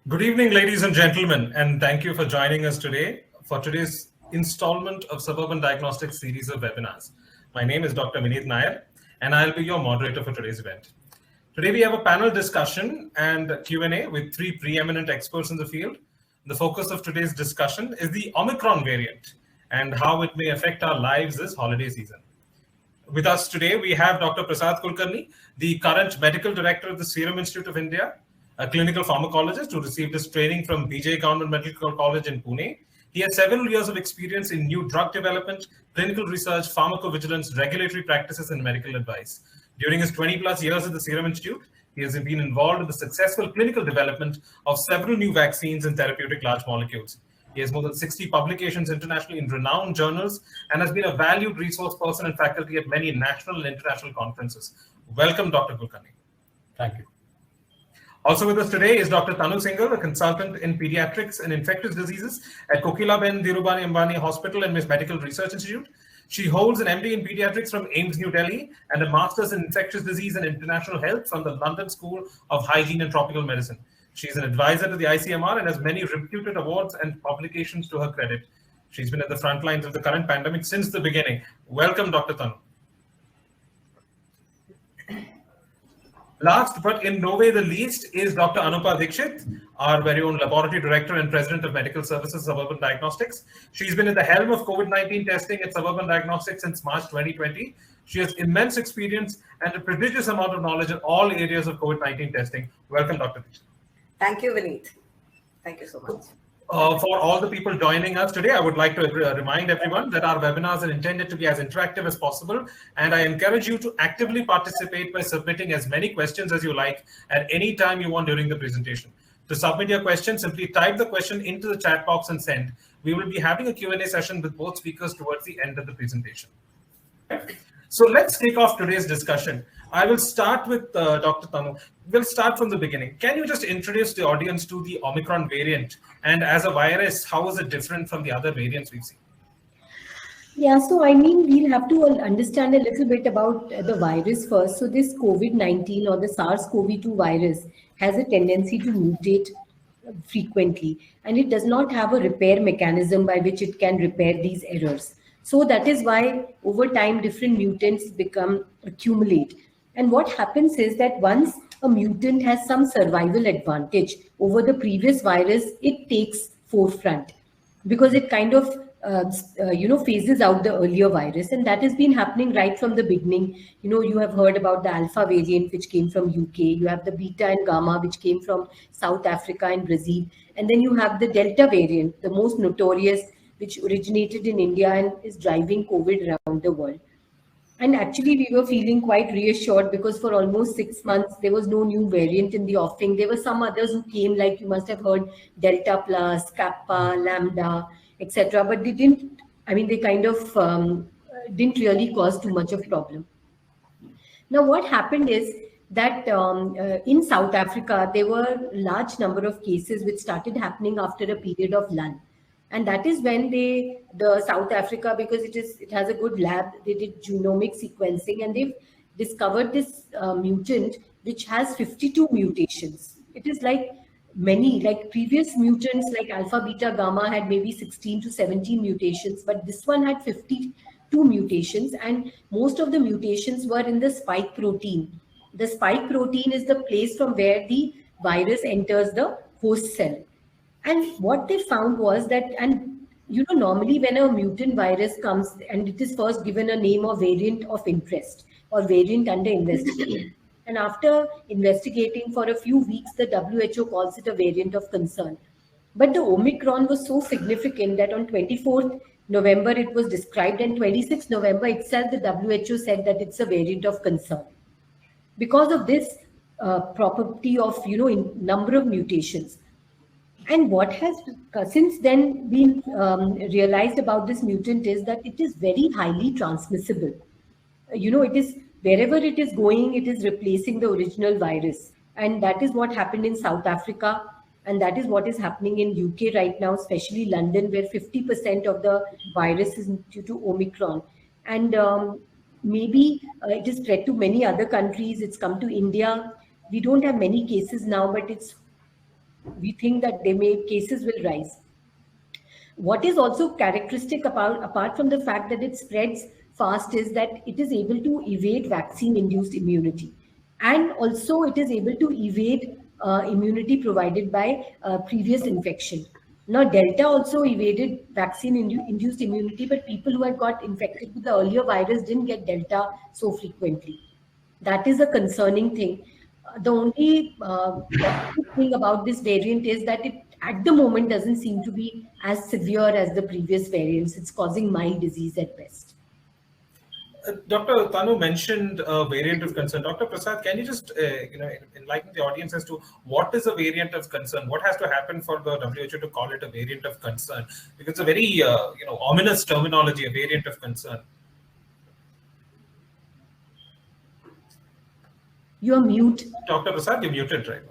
Good evening, ladies and gentlemen, and thank you for joining us today for today's installment of Suburban Diagnostics series of webinars. My name is Dr. Vineet Nair, and I'll be your moderator for today's event. Today, we have a panel discussion and Q&A with three preeminent experts in the field. The focus of today's discussion is the Omicron variant and how it may affect our lives this holiday season. With us today, we have Dr. Prasad Kulkarni, the current Medical Director of the Serum Institute of India, a clinical pharmacologist who received his training from BJ Government Medical College in Pune. He has several years of experience in new drug development, clinical research, pharmacovigilance, regulatory practices, and medical advice. During his 20 plus years at the Serum Institute, he has been involved in the successful clinical development of several new vaccines and therapeutic large molecules. He has more than 60 publications internationally in renowned journals and has been a valued resource person and faculty at many national and international conferences. Welcome, Dr. Kulkarni. Thank you. Also with us today is Dr. Tanu Singhal, a consultant in pediatrics and infectious diseases at Kokilaben Dhirubhai Ambani Hospital and Medical Research Institute. She holds an MD in pediatrics from AIIMS New Delhi and a master's in infectious disease and international health from the London School of Hygiene and Tropical Medicine. She is an advisor to the ICMR and has many reputed awards and publications to her credit. She's been at the front lines of the current pandemic since the beginning. Welcome, Dr. Tanu. Last, but in no way the least, is Dr. Anupa Dikshit, our very own laboratory director and president of Medical Services Suburban Diagnostics. She's been at the helm of COVID-19 testing at Suburban Diagnostics since March 2020. She has immense experience and a prodigious amount of knowledge in all areas of COVID-19 testing. Welcome, Dr. Dikshit. Thank you, Vineet. Thank you so much. For all the people joining us today, I would like to remind everyone that our webinars are intended to be as interactive as possible, and I encourage you to actively participate by submitting as many questions as you like at any time you want during the presentation. To submit your question, simply type the question into the chat box and send. We will be having a Q&A session with both speakers towards the end of the presentation. So let's kick off today's discussion. I will start with Dr. Tanu. We'll start from the beginning. Can you just introduce the audience to the Omicron variant? And as a virus, how is it different from the other variants we've seen? Yeah, so I mean, we'll have to understand a little bit about the virus first. So this COVID-19 or the SARS-CoV-2 virus has a tendency to mutate frequently, and it does not have a repair mechanism by which it can repair these errors. So that is why over time, different mutants accumulate. And what happens is that once a mutant has some survival advantage over the previous virus, it takes forefront because it kind of phases out the earlier virus. And that has been happening right from the beginning. You have heard about the Alpha variant, which came from UK. You have the Beta and Gamma, which came from South Africa and Brazil. And then you have the Delta variant, the most notorious, which originated in India and is driving COVID around the world. And actually, we were feeling quite reassured because for almost 6 months, there was no new variant in the offing. There were some others who came, like you must have heard, Delta Plus, Kappa, Lambda, etc. But they didn't, they kind of didn't really cause too much of a problem. Now, what happened is that in South Africa, there were a large number of cases which started happening after a period of lull. And that is when the South Africa, because it has a good lab, they did genomic sequencing and they've discovered this mutant which has 52 mutations. It is like previous mutants like Alpha, Beta, Gamma had maybe 16 to 17 mutations, but this one had 52 mutations, and most of the mutations were in the spike protein. The spike protein is the place from where the virus enters the host cell. And what they found was that, normally when a mutant virus comes and it is first given a name of variant of interest or variant under investigation. And after investigating for a few weeks, the WHO calls it a variant of concern. But the Omicron was so significant that on 24th November, it was described, and 26th November itself, the WHO said that it's a variant of concern. Because of this property of, number of mutations. And what has since then been realized about this mutant is that it is very highly transmissible. It is wherever it is going, it is replacing the original virus. And that is what happened in South Africa. And that is what is happening in UK right now, especially London, where 50% of the virus is due to Omicron. And maybe it is spread to many other countries. It's come to India. We don't have many cases now, but it's we think that cases will rise. What is also characteristic apart from the fact that it spreads fast is that it is able to evade vaccine-induced immunity. And also it is able to evade immunity provided by previous infection. Now, Delta also evaded vaccine-induced immunity, but people who had got infected with the earlier virus didn't get Delta so frequently. That is a concerning thing. The only positive thing about this variant is that it, at the moment, doesn't seem to be as severe as the previous variants. It's causing mild disease at best. Dr. Tanu mentioned a variant of concern. Dr. Prasad, can you just enlighten the audience as to what is a variant of concern? What has to happen for the WHO to call it a variant of concern? Because it's a very ominous terminology, a variant of concern. You're mute. Dr. Prasad, you're muted right now.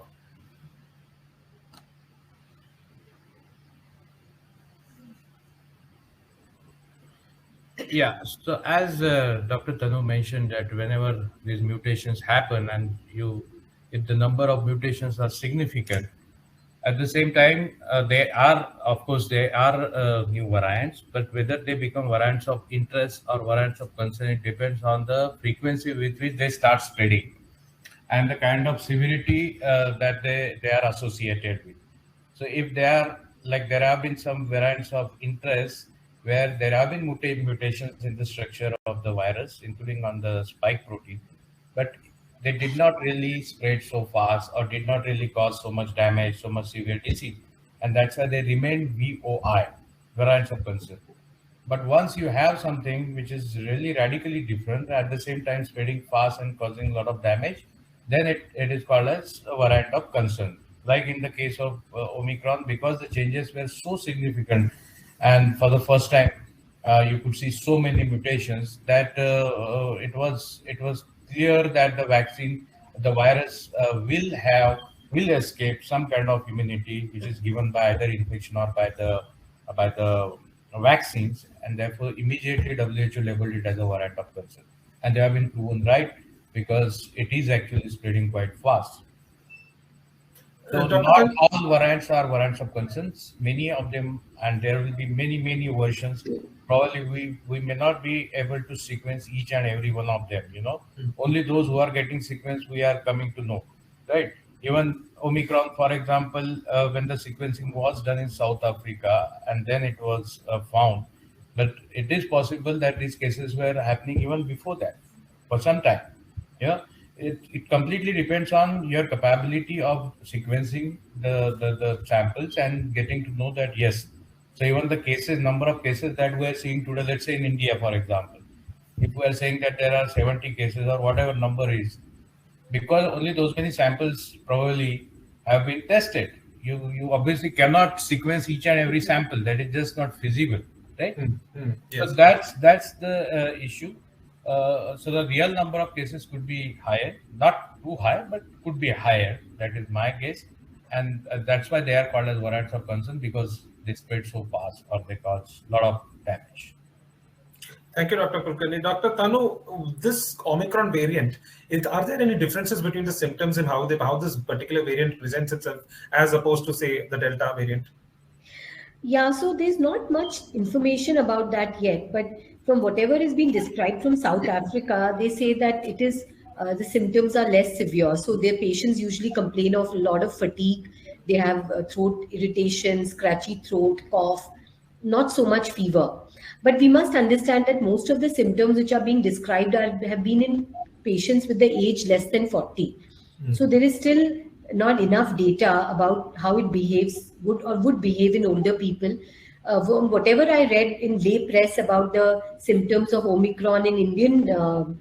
Yeah, so as Dr. Tanu mentioned that whenever these mutations happen and if the number of mutations are significant, at the same time, they are new variants, but whether they become variants of interest or variants of concern, it depends on the frequency with which they start spreading and the kind of severity that they are associated with. So if there have been some variants of interest where there have been mutations in the structure of the virus, including on the spike protein, but they did not really spread so fast or did not really cause so much damage, so much severe disease. And that's why they remain VOI, variants of concern. But once you have something which is really radically different, at the same time spreading fast and causing a lot of damage, then it is called as a variant of concern. Like in the case of Omicron, because the changes were so significant, and for the first time, you could see so many mutations that it was clear that the virus will escape some kind of immunity, which is given by either infection or by the vaccines, and therefore immediately WHO labeled it as a variant of concern, and they have been proven right because it is actually spreading quite fast. So not all variants are variants of concerns. Many of them, and there will be many versions. Probably we may not be able to sequence each and every one of them. Only those who are getting sequenced we are coming to know, right? Even Omicron, for example, when the sequencing was done in South Africa and then it was found, but it is possible that these cases were happening even before that for some time. It completely depends on your capability of sequencing the samples and getting to know that, yes. So even the number of cases that we are seeing today, let's say in India, for example, if we are saying that there are 70 cases or whatever number is, because only those many samples probably have been tested. You obviously cannot sequence each and every sample. That is just not feasible, right? Yes. So that's the issue. So the real number of cases could be higher, not too high, but could be higher. That is my guess. And that's why they are called as variants of concern, because they spread so fast or they cause a lot of damage. Thank you, Dr. Kulkarni. Dr. Tanu, this Omicron variant, are there any differences between the symptoms and how this particular variant presents itself as opposed to, say, the Delta variant? Yeah, so there's not much information about that yet, but from whatever is being described from South Africa, they say that it is the symptoms are less severe. So their patients usually complain of a lot of fatigue. They have throat irritation, scratchy throat, cough, not so much fever. But we must understand that most of the symptoms which are being described have been in patients with the age less than 40. So there is still not enough data about how it behaves, would behave in older people. From whatever I read in lay press about the symptoms of Omicron in Indian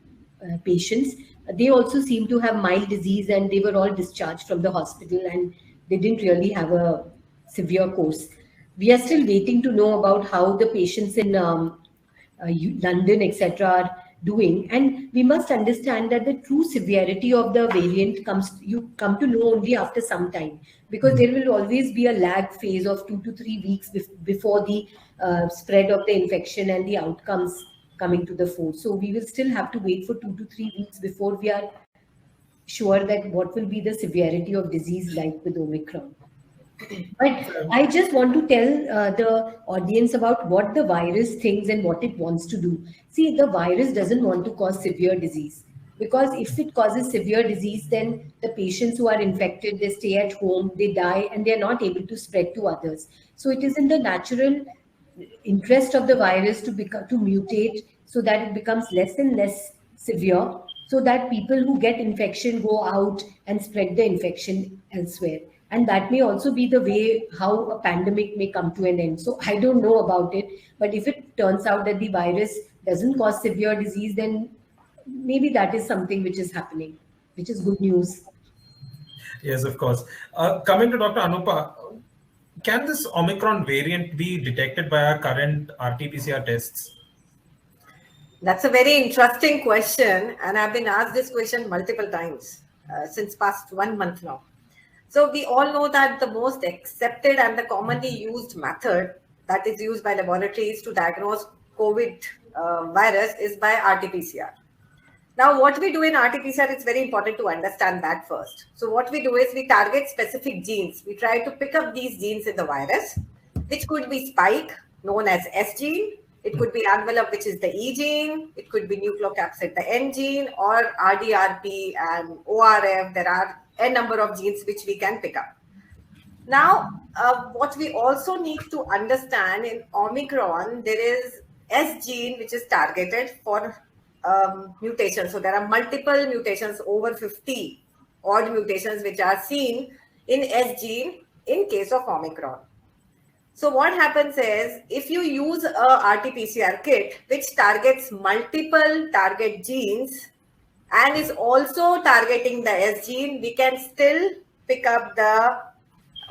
patients, they also seem to have mild disease and they were all discharged from the hospital and they didn't really have a severe course. We are still waiting to know about how the patients in London, etc., are doing, and we must understand that the true severity of the variant you come to know only after some time, because there will always be a lag phase of 2 to 3 weeks before the spread of the infection and the outcomes coming to the fore. So we will still have to wait for 2 to 3 weeks before we are sure that what will be the severity of disease like with Omicron. But I just want to tell the audience about what the virus thinks and what it wants to do. See, the virus doesn't want to cause severe disease, because if it causes severe disease, then the patients who are infected, they stay at home, they die, and they are not able to spread to others. So it is in the natural interest of the virus to become to mutate so that it becomes less and less severe, so that people who get infection go out and spread the infection elsewhere. And that may also be the way how a pandemic may come to an end. So I don't know about it, but if it turns out that the virus doesn't cause severe disease, then maybe that is something which is happening, which is good news. Yes, of course. Coming to Dr. Anupa, can this Omicron variant be detected by our current RT-PCR tests? That's a very interesting question, and I've been asked this question multiple times since past 1 month now. So we all know that the most accepted and the commonly used method that is used by laboratories to diagnose COVID virus is by RT-PCR. Now, what we do in RT-PCR, it's very important to understand that first. So what we do is we target specific genes. We try to pick up these genes in the virus, which could be spike, known as S gene. It could be envelope, which is the E gene. It could be nucleocapsid, the N gene, or RDRP and ORF. There are a number of genes which we can pick up. Now, what we also need to understand in Omicron, there is S gene, which is targeted for mutations. So there are multiple mutations, over 50 odd mutations, which are seen in S gene in case of Omicron. So what happens is, if you use a RT-PCR kit, which targets multiple target genes and is also targeting the S gene, we can still pick up the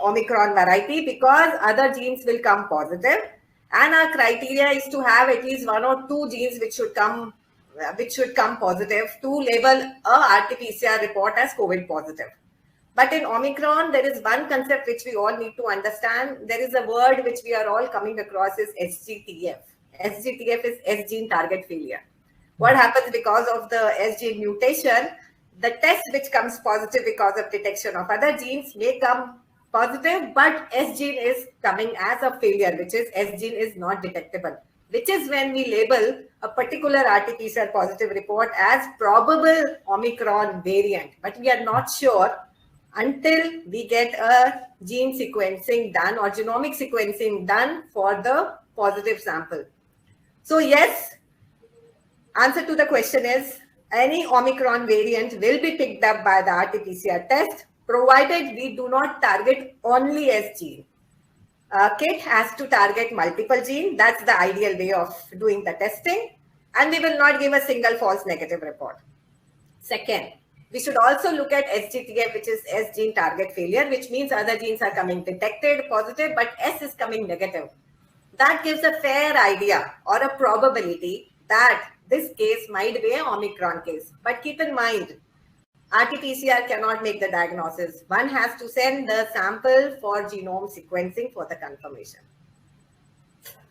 Omicron variety because other genes will come positive. And our criteria is to have at least 1 or 2 genes which should come positive to label a RT-PCR report as COVID positive. But in Omicron, there is one concept which we all need to understand. There is a word which we are all coming across is SGTF. SGTF is S gene target failure. What happens because of the S gene mutation? The test which comes positive because of detection of other genes may come positive, but S gene is coming as a failure, which is S gene is not detectable, which is when we label a particular RT-PCR positive report as probable Omicron variant. But we are not sure until we get a gene sequencing done or genomic sequencing done for the positive sample. So yes, answer to the question is any Omicron variant will be picked up by the RT-PCR test, provided we do not target only S gene. Kit has to target multiple genes. That's the ideal way of doing the testing. And we will not give a single false negative report. Second, we should also look at SGTF, which is S gene target failure, which means other genes are coming detected positive, but S is coming negative. That gives a fair idea or a probability that this case might be an Omicron case. But keep in mind, RT-PCR cannot make the diagnosis. One has to send the sample for genome sequencing for the confirmation.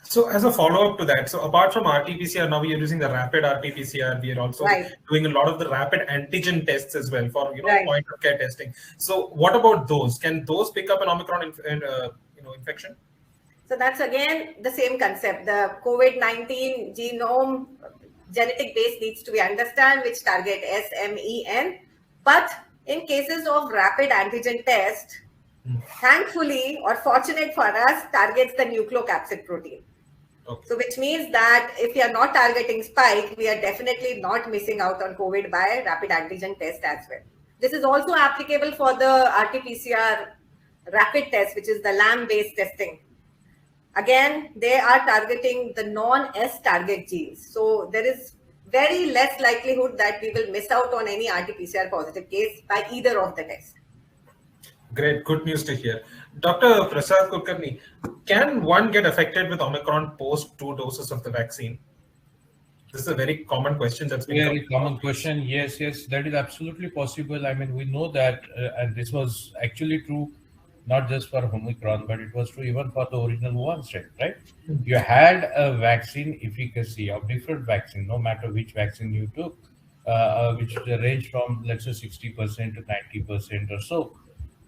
So as a follow-up to that, so apart from RT-PCR, now we are using the rapid RT-PCR. We are also doing a lot of the rapid antigen tests as well for point of care testing. So what about those? Can those pick up an Omicron infection? So that's again the same concept. The COVID-19 genome genetic base needs to be understood, which target SMEN. But in cases of rapid antigen test, thankfully or fortunate for us, targets the nucleocapsid protein. Okay. So which means that if we are not targeting spike, we are definitely not missing out on COVID by rapid antigen test as well. This is also applicable for the RT-PCR rapid test, which is the LAM-based testing. Again, they are targeting the non-S target genes. So there is very less likelihood that we will miss out on any RT-PCR positive case by either of the tests. Great, good news to hear. Dr. Prasad Kulkarni, can one get affected with Omicron post 2 doses of the vaccine? This is a very common question that's been very common question. Yes, that is absolutely possible. I mean, we know that, and this was actually true not just for Omicron, but it was true even for the original Wuhan strain, right? You had a vaccine efficacy of different vaccine, no matter which vaccine you took, which ranged from, let's say, 60% to 90% or so.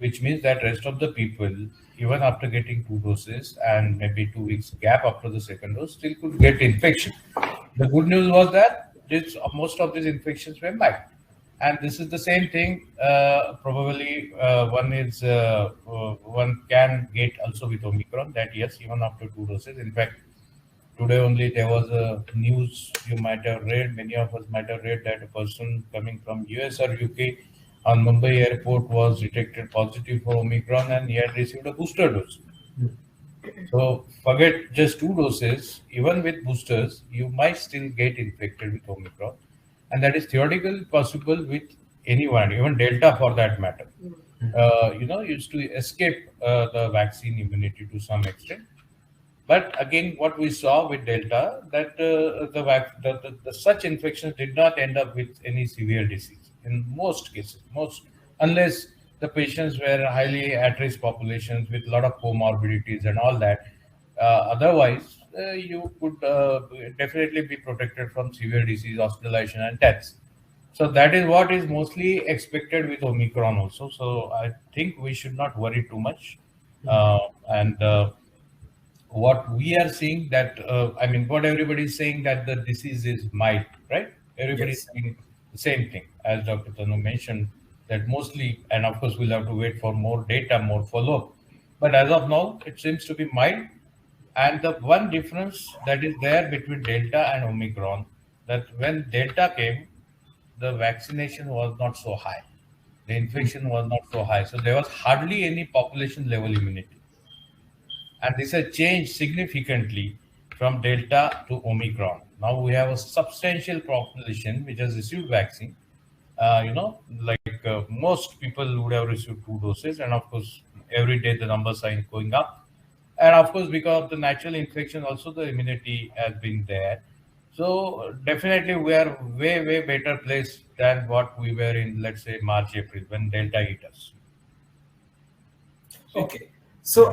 which means that rest of the people, even after getting 2 doses and maybe 2 weeks gap after the second dose, still could get infection. The good news was that most of these infections were mild. And this is the same thing. Probably one can get also with Omicron. That yes, even after 2 doses. In fact, today only there was a news you might have read. Many of us might have read that a person coming from US or UK on Mumbai airport was detected positive for Omicron, and he had received a booster dose. So forget just 2 doses. Even with boosters, you might still get infected with Omicron, and that is theoretically possible with anyone, even Delta for that matter. Used to escape the vaccine immunity to some extent. But again, what we saw with Delta, that the such infections did not end up with any severe disease in most cases, unless the patients were highly at-risk populations with a lot of comorbidities and all that. Otherwise, you could definitely be protected from severe disease, hospitalization, and deaths. So that is what is mostly expected with Omicron also. So I think we should not worry too much. What we are seeing that, what everybody is saying that the disease is mild, right? Everybody is saying the same thing as Dr. Tanu mentioned, that mostly, and of course we'll have to wait for more data, more follow-up. But as of now, it seems to be mild. And the one difference that is there between Delta and Omicron, that when Delta came, the vaccination was not so high. The infection was not so high. So there was hardly any population level immunity. And this has changed significantly from Delta to Omicron. Now we have a substantial population which has received vaccine. Most people would have received 2 doses, and of course, every day the numbers are going up. And of course, because of the natural infection, also the immunity has been there. So definitely, we are way better placed than what we were in, let's say, March, April when Delta hit us. Okay. So,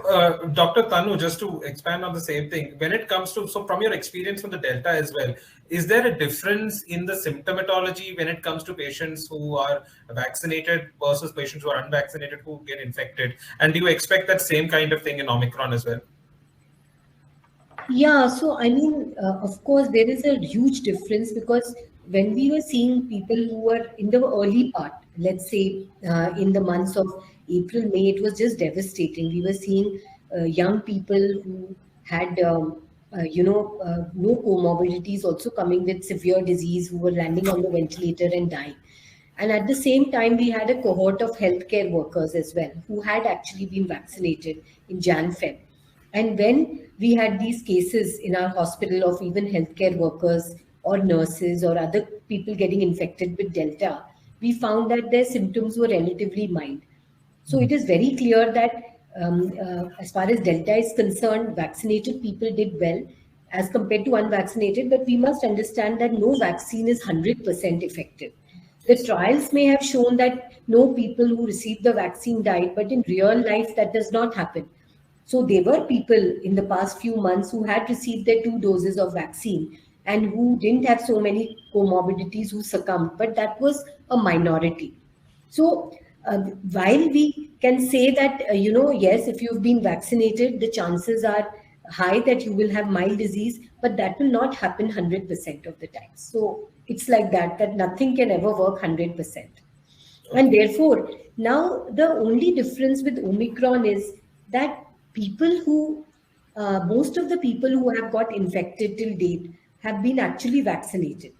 Dr. Tanu, just to expand on the same thing, when it comes to, so from your experience with the Delta as well, is there a difference in the symptomatology when it comes to patients who are vaccinated versus patients who are unvaccinated who get infected? And do you expect that same kind of thing in Omicron as well? Yeah, so of course, there is a huge difference because when we were seeing people who were in the early part, let's say in the months of April, May, it was just devastating. We were seeing young people who had, no comorbidities also coming with severe disease, who were landing on the ventilator and dying. And at the same time, we had a cohort of healthcare workers as well, who had actually been vaccinated in Jan-Feb. And when we had these cases in our hospital of even healthcare workers or nurses or other people getting infected with Delta, we found that their symptoms were relatively mild. So it is very clear that as far as Delta is concerned, vaccinated people did well as compared to unvaccinated, but we must understand that no vaccine is 100% effective. The trials may have shown that no people who received the vaccine died, but in real life, that does not happen. So there were people in the past few months who had received their 2 doses of vaccine and who didn't have so many comorbidities who succumbed, but that was a minority. So while we can say that, yes, if you've been vaccinated, the chances are high that you will have mild disease, but that will not happen 100% of the time. So it's like that nothing can ever work 100%. And therefore, now the only difference with Omicron is that most of the people who have got infected till date have been actually vaccinated.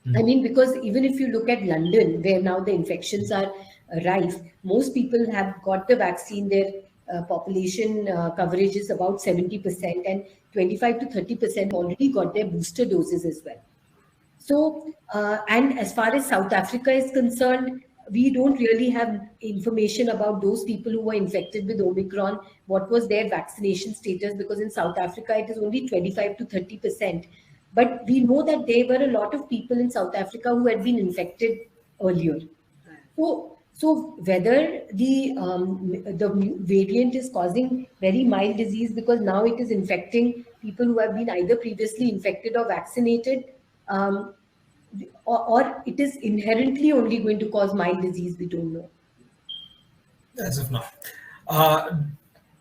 Because even if you look at London, where now the infections are rife, most people have got the vaccine. Their population coverage is about 70%, and 25 to 30% already got their booster doses as well. So, and as far as South Africa is concerned, we don't really have information about those people who were infected with Omicron, what was their vaccination status, because in South Africa, it is only 25 to 30%. But we know that there were a lot of people in South Africa who had been infected earlier. So whether the variant is causing very mild disease because now it is infecting people who have been either previously infected or vaccinated, or it is inherently only going to cause mild disease, we don't know. As of now.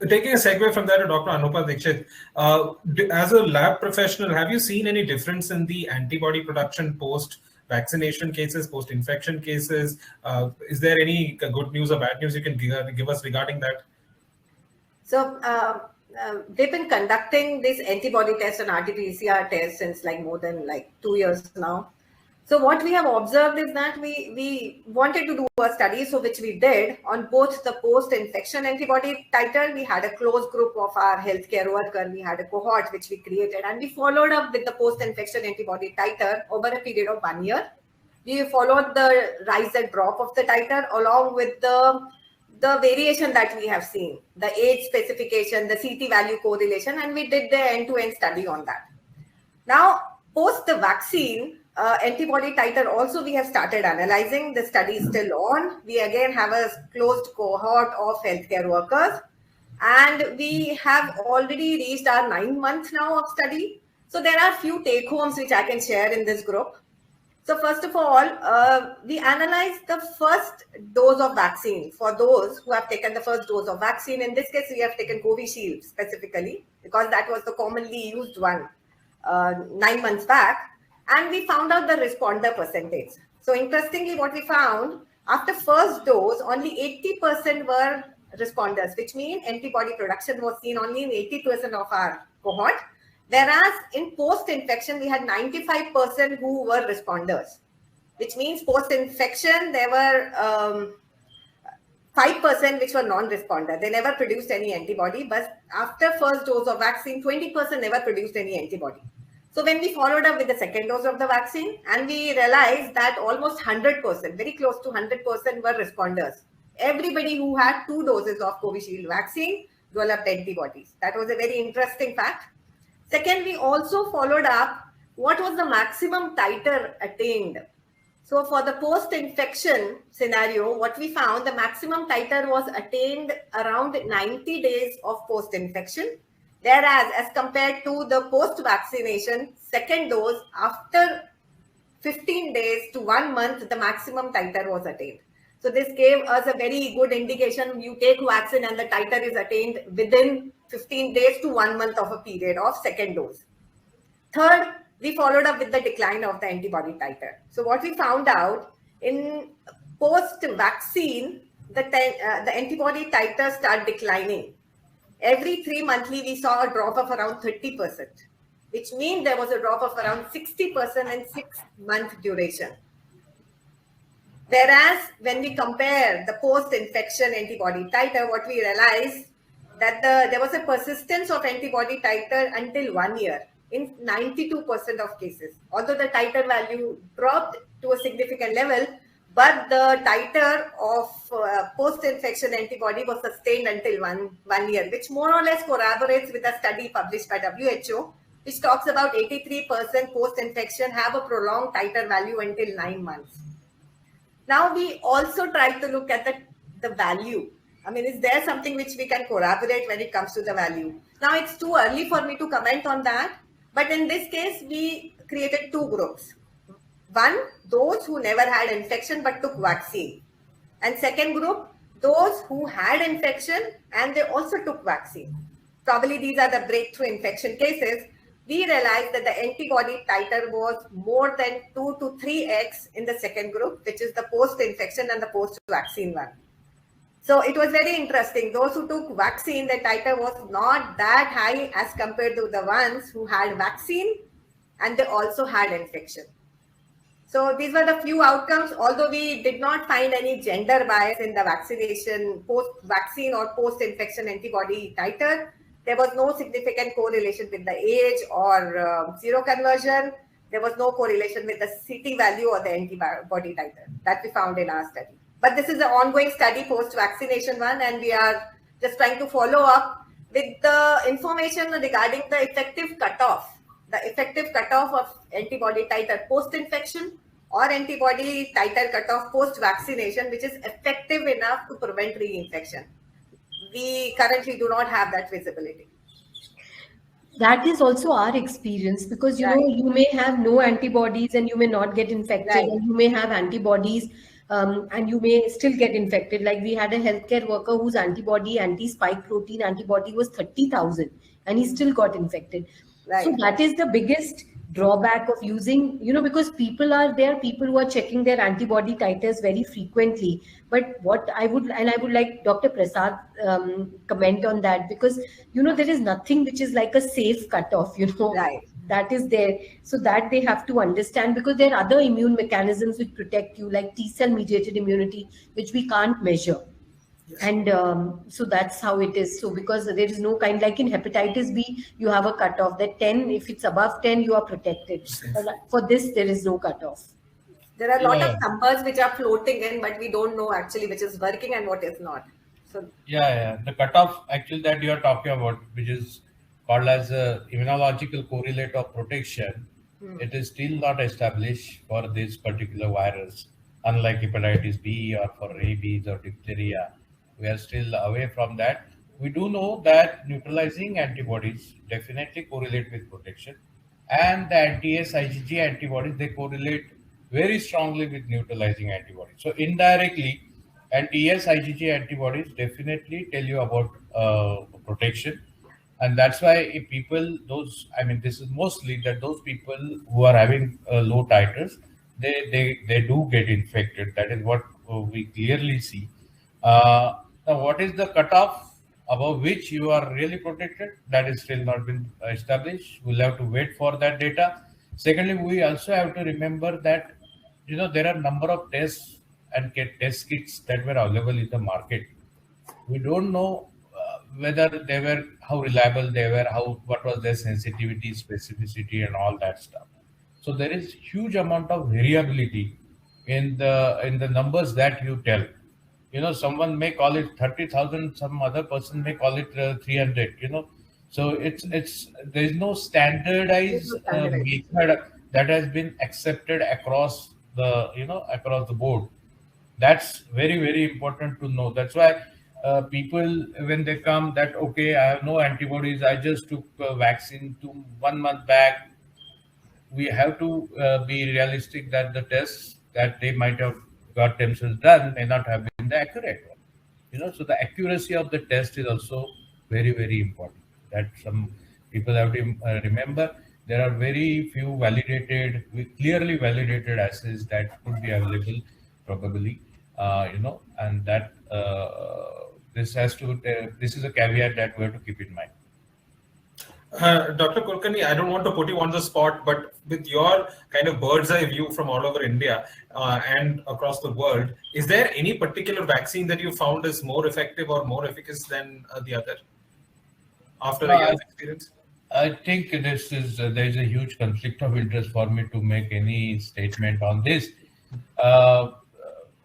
Taking a segue from that to Dr. Anupa Dikshit, as a lab professional, have you seen any difference in the antibody production post-vaccination cases, post-infection cases? Is there any good news or bad news you can give us regarding that? So they've been conducting this antibody test and RT-PCR test since like more than like 2 years now. So what we have observed is that we wanted to do a study, so which we did on both the post-infection antibody titer. We had a closed group of our healthcare worker. We had a cohort which we created, and we followed up with the post-infection antibody titer over a period of 1 year. We followed the rise and drop of the titer along with the variation that we have seen, the age specification, the CT value correlation, and we did the end-to-end study on that. Now, post the vaccine, antibody titer also we have started analyzing. The study is still on. We again have a closed cohort of healthcare workers, and we have already reached our 9 months now of study. So there are few take homes which I can share in this group. So first of all, we analyzed the first dose of vaccine for those who have taken the first dose of vaccine. In this case, we have taken Covishield specifically because that was the commonly used one 9 months back. And we found out the responder percentage. So interestingly, what we found, after first dose, only 80% were responders, which means antibody production was seen only in 80% of our cohort. Whereas in post-infection, we had 95% who were responders, which means post-infection, there were 5% which were non-responder. They never produced any antibody, but after first dose of vaccine, 20% never produced any antibody. So when we followed up with the second dose of the vaccine, and we realized that almost 100%, very close to 100% were responders. Everybody who had 2 doses of Covishield vaccine developed antibodies. That was a very interesting fact. Second, we also followed up what was the maximum titer attained. So for the post-infection scenario, what we found, the maximum titer was attained around 90 days of post-infection. Whereas as compared to the post-vaccination second dose, after 15 days to 1 month, the maximum titer was attained. So this gave us a very good indication. You take vaccine and the titer is attained within 15 days to 1 month of a period of second dose. Third, we followed up with the decline of the antibody titer. So what we found out, in post-vaccine, the antibody titer start declining. Every 3 monthly, we saw a drop of around 30%, which means there was a drop of around 60% in 6-month duration. Whereas when we compare the post-infection antibody titer, what we realized that there was a persistence of antibody titer until 1 year in 92% of cases. Although the titer value dropped to a significant level, but the titer of post-infection antibody was sustained until one year, which more or less corroborates with a study published by WHO, which talks about 83% post-infection have a prolonged titer value until 9 months. Now, we also try to look at the value. I mean, is there something which we can corroborate when it comes to the value? Now, it's too early for me to comment on that. But in this case, we created 2 groups. One, those who never had infection but took vaccine. And second group, those who had infection and they also took vaccine. Probably these are the breakthrough infection cases. We realized that the antibody titer was more than 2 to 3x in the second group, which is the post-infection and the post-vaccine one. So it was very interesting. Those who took vaccine, the titer was not that high as compared to the ones who had vaccine and they also had infection. So these were the few outcomes, although we did not find any gender bias in the vaccination, post-vaccine or post-infection antibody titer. There was no significant correlation with the age or seroconversion. There was no correlation with the CT value or the antibody titer that we found in our study. But this is an ongoing study, post-vaccination one, and we are just trying to follow up with the information regarding the effective cutoff of antibody titer post-infection or antibody titer cutoff post-vaccination, which is effective enough to prevent reinfection. We currently do not have that visibility. That is also our experience, because you know, you may have no antibodies and you may not get infected, and you may have antibodies and you may still get infected. Like we had a healthcare worker whose anti-spike protein antibody was 30,000, and he still got infected. Right. So that is the biggest drawback of using, because there are people who are checking their antibody titers very frequently. But I would like Dr. Prasad comment on that, because there is nothing which is like a safe cutoff, Right. that is there. So that they have to understand, because there are other immune mechanisms which protect you, like T-cell mediated immunity, which we can't measure. And so that's how it is. So because there is no kind, like in hepatitis B, you have a cutoff that 10, if it's above 10, you are protected. But for this, there is no cutoff. There are a lot of numbers which are floating in, but we don't know actually which is working and what is not. So the cutoff actually that you are talking about, which is called as a immunological correlate of protection, it is still not established for this particular virus, unlike hepatitis B or for rabies or diphtheria. We are still away from that. We do know that neutralizing antibodies definitely correlate with protection, and the anti-S IgG antibodies, they correlate very strongly with neutralizing antibodies. So indirectly, anti-S IgG antibodies definitely tell you about protection. And that's why if people, this is mostly that those people who are having low titers, they do get infected. That is what we clearly see. Now, what is the cutoff above which you are really protected? That is still not been established. We'll have to wait for that data. Secondly, we also have to remember that there are number of tests and test kits that were available in the market. We don't know whether they were, how reliable they were, what was their sensitivity, specificity, and all that stuff. So there is huge amount of variability in the numbers that you tell. Someone may call it 30,000, some other person may call it 300. So there is no standardized method that has been accepted across the board. That's very, very important to know. That's why people, when they come, that okay, I have no antibodies, I just took vaccine 1 month back. We have to be realistic that the tests that they might have got themselves done may not have been the accurate one. So the accuracy of the test is also very, very important. That some people have to remember. There are very few clearly validated assays that could be available, probably, and that this is a caveat that we have to keep in mind. Dr. Kulkarni, I don't want to put you on the spot, but with your kind of bird's eye view from all over India and across the world, is there any particular vaccine that you found is more effective or more efficacious than the other after a year's experience? I think there is a huge conflict of interest for me to make any statement on this.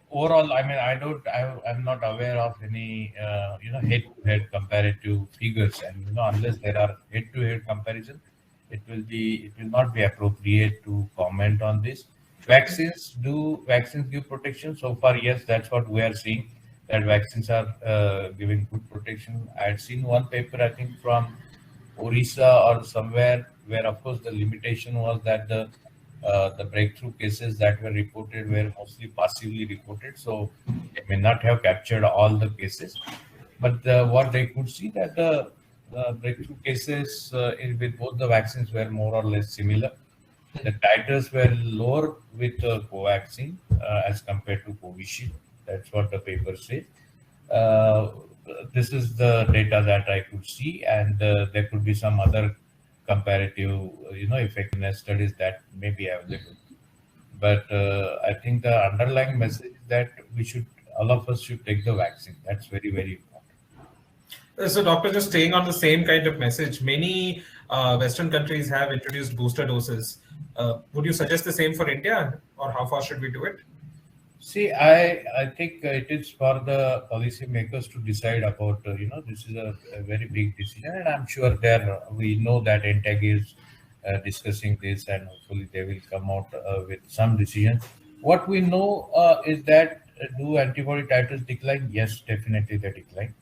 Overall, I'm not aware of any, head-to-head comparative figures, and unless there are head-to-head comparison, it will not be appropriate to comment on this. Vaccines give protection so far? Yes, that's what we are seeing. That vaccines are giving good protection. I had seen one paper, I think, from Orissa or somewhere, where of course the limitation was that the breakthrough cases that were reported were mostly passively reported, so it may not have captured all the cases. But what they could see that the breakthrough cases with both the vaccines were more or less similar. The titers were lower with Covaxin as compared to Covishield. That's what the paper says. This is the data that I could see, and there could be some other comparative, effectiveness studies that may be available. But I think the underlying message is that all of us should take the vaccine. That's very, very important. So, Doctor, just staying on the same kind of message, many Western countries have introduced booster doses. Would you suggest the same for India, or how far should we do it? See, I think it is for the policymakers to decide about, this is a very big decision, and I'm sure we know that NTAG is discussing this, and hopefully they will come out with some decision. What we know is that do antibody titers decline? Yes, definitely they decline.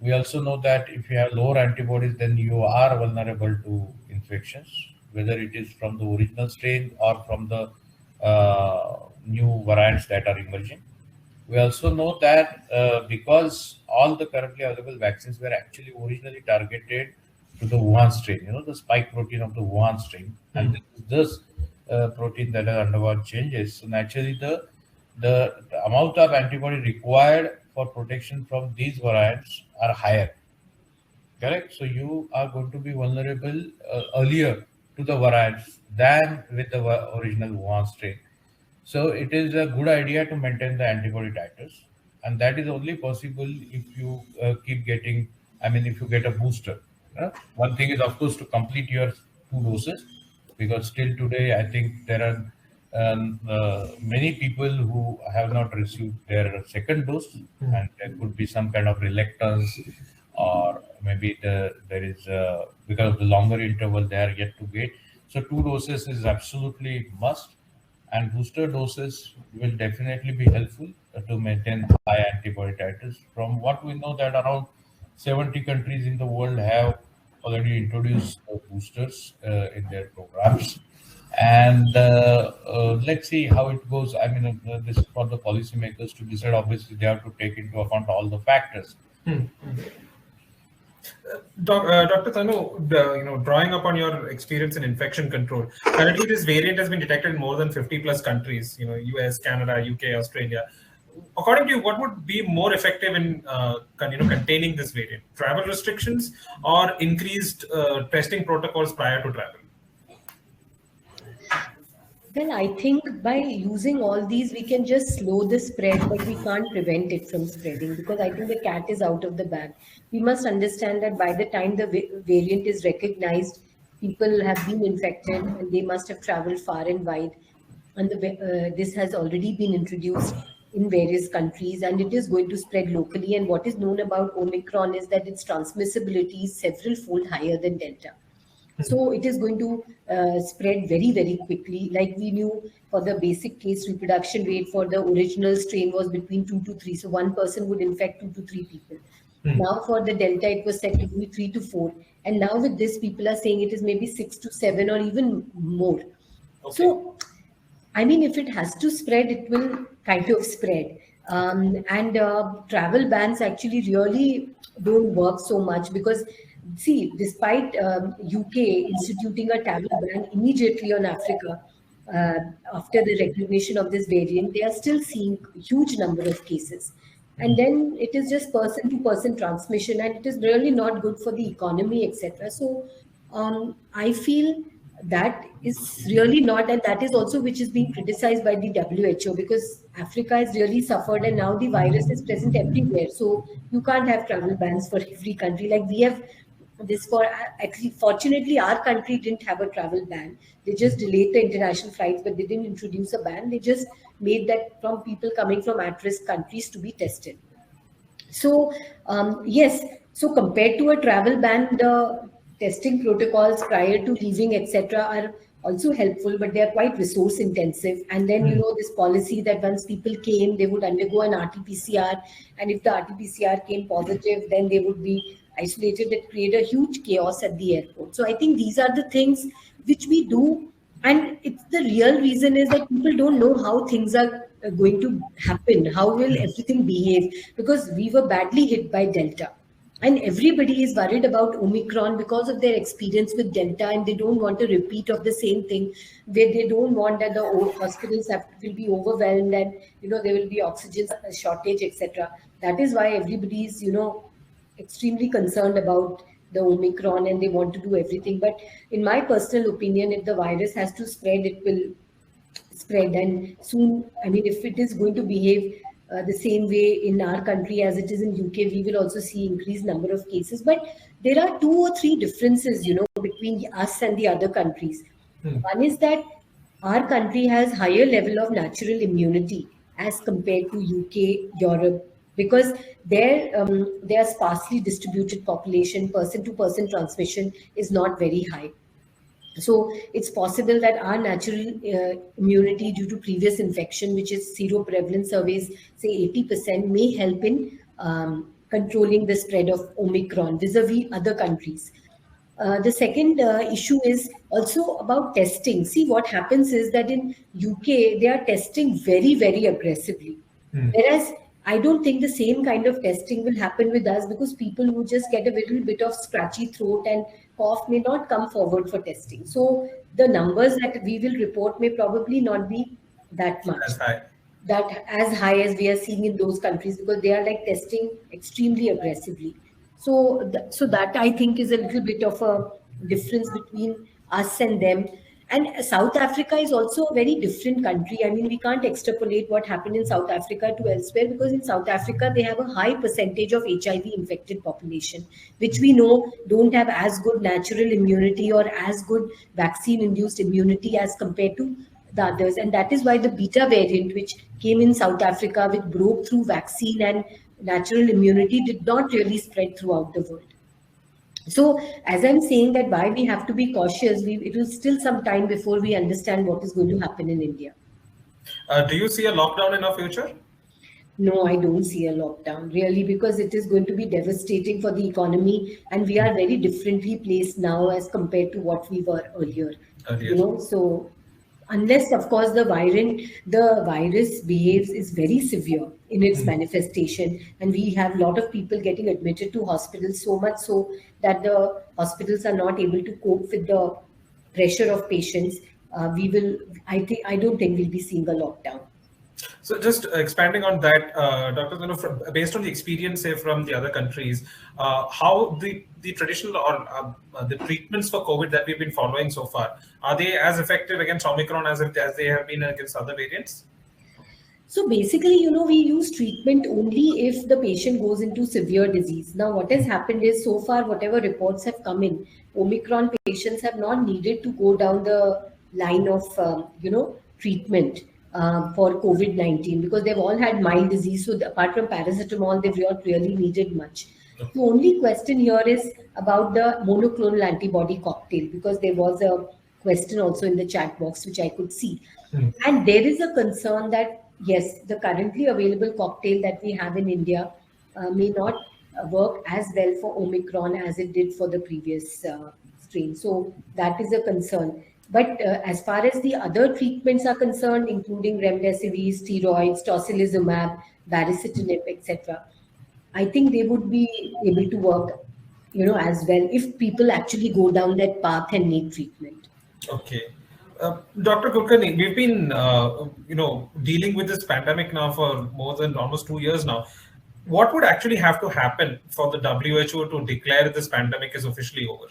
We also know that if you have lower antibodies, then you are vulnerable to infections, whether it is from the original strain or from the new variants that are emerging. We also know that because all the currently available vaccines were actually originally targeted to the Wuhan strain, the spike protein of the Wuhan strain, and this protein that has undergone changes. So naturally, the amount of antibody required for protection from these variants are higher. Correct. So you are going to be vulnerable earlier to the variants than with the original Wuhan strain. So it is a good idea to maintain the antibody titers, and that is only possible if you keep getting. I mean, if you get a booster. One thing is, of course, to complete your 2 doses, because still today, I think there are many people who have not received their second dose, and there could be some kind of reluctance, or maybe there is because of the longer interval they are yet to get. So 2 doses is absolutely must, and booster doses will definitely be helpful to maintain high antibody titers. From what we know, that around 70 countries in the world have already introduced boosters in their programs. And let's see how it goes. I mean, this is for the policymakers to decide. Obviously, they have to take into account all the factors. Dr. Tanu, drawing upon your experience in infection control, currently this variant has been detected in more than 50 plus countries, US, Canada, UK, Australia. According to you, what would be more effective in containing this variant? Travel restrictions or increased testing protocols prior to travel? Well, I think by using all these, we can just slow the spread, but we can't prevent it from spreading, because I think the cat is out of the bag. We must understand that by the time the variant is recognized, people have been infected and they must have traveled far and wide. And this has already been introduced in various countries, and it is going to spread locally. And what is known about Omicron is that its transmissibility is several fold higher than Delta. So it is going to spread very, very quickly. Like we knew, for the basic case reproduction rate for the original strain was between 2 to 3. So one person would infect 2 to 3 people. Now for the Delta, it was said to be 3 to 4. And now with this, people are saying it is maybe 6 to 7 or even more. Okay. So, I mean, if it has to spread, it will kind of spread. Travel bans actually really don't work so much, because see, despite UK instituting a travel ban immediately on Africa after the recognition of this variant, they are still seeing a huge number of cases. And then it is just person-to-person transmission, and it is really not good for the economy, etc. So I feel that is really not, and that is also which is being criticized by the WHO, because Africa has really suffered, and now the virus is present everywhere. So you can't have travel bans for every country. Like we have this for, actually, fortunately, our country didn't have a travel ban. They just delayed the international flights, but they didn't introduce a ban. They just made that from people coming from at-risk countries to be tested. So yes, so compared to a travel ban, the testing protocols prior to leaving, etc., are also helpful, but they are quite resource intensive. And then, this policy that once people came, they would undergo an RT-PCR, and if the RT-PCR came positive, then they would be isolated. That create a huge chaos at the airport. So I think these are the things which we do, and it's the real reason is that people don't know how things are going to happen, how will everything behave, because we were badly hit by Delta. And everybody is worried about Omicron because of their experience with Delta, and they don't want a repeat of the same thing, where they don't want that the hospitals will be overwhelmed, and there will be oxygen shortage, etc. That is why everybody is extremely concerned about the Omicron, and they want to do everything. But in my personal opinion, if the virus has to spread, it will spread, and soon, I mean, if it is going to behave the same way in our country as it is in UK, we will also see increased number of cases. But there are 2 or 3 differences, between us and the other countries. One is that our country has higher level of natural immunity as compared to UK, Europe, because their sparsely distributed population, person-to-person transmission is not very high. So it's possible that our natural immunity due to previous infection, which is seroprevalence surveys, say 80%, may help in controlling the spread of Omicron vis-a-vis other countries. The second issue is also about testing. See, what happens is that in UK, they are testing very, very aggressively. Whereas I don't think the same kind of testing will happen with us, because people who just get a little bit of scratchy throat and cough may not come forward for testing. So the numbers that we will report may probably not be that much, That's high. that as high as we are seeing in those countries, because they are like testing extremely aggressively. So, so that I think is a little bit of a difference between us and them. And South Africa is also a very different country. I mean, we can't extrapolate what happened in South Africa to elsewhere, because in South Africa, they have a high percentage of HIV infected population, which we know don't have as good natural immunity or as good vaccine induced immunity as compared to the others. And that is why the beta variant, which came in South Africa, which broke through vaccine and natural immunity, did not really spread throughout the world. So, as I'm saying that why we have to be cautious, it will still some time before we understand what is going to happen in India. Do you see a lockdown in our future? No, I don't see a lockdown really, because it is going to be devastating for the economy, and we are very differently placed now as compared to what we were earlier. You know, so unless of course the virus behaves is very severe in its manifestation, and we have a lot of people getting admitted to hospitals, so much so that the hospitals are not able to cope with the pressure of patients, I don't think we'll be seeing a lockdown. So just expanding on that, Dr. Tanu, based on the experience, say, from the other countries, how the traditional or the treatments for COVID that we've been following so far, are they as effective against Omicron as they have been against other variants? So basically, you know, we use treatment only if the patient goes into severe disease. Now, what has happened is, so far, whatever reports have come in, Omicron patients have not needed to go down the line of, treatment for COVID-19, because they've all had mild disease. So apart from paracetamol, they've not really needed much. The only question here is about the monoclonal antibody cocktail, because there was a question also in the chat box, which I could see. And there is a concern that, yes, the currently available cocktail that we have in India may not work as well for Omicron as it did for the previous strain. So that is a concern. But as far as the other treatments are concerned, including remdesivir, steroids, tocilizumab, baricitinib, etc., I think they would be able to work, as well if people actually go down that path and need treatment. Okay. Dr. Kulkarni, we've been, dealing with this pandemic now for more than almost 2 years now. What would actually have to happen for the WHO to declare this pandemic is officially over?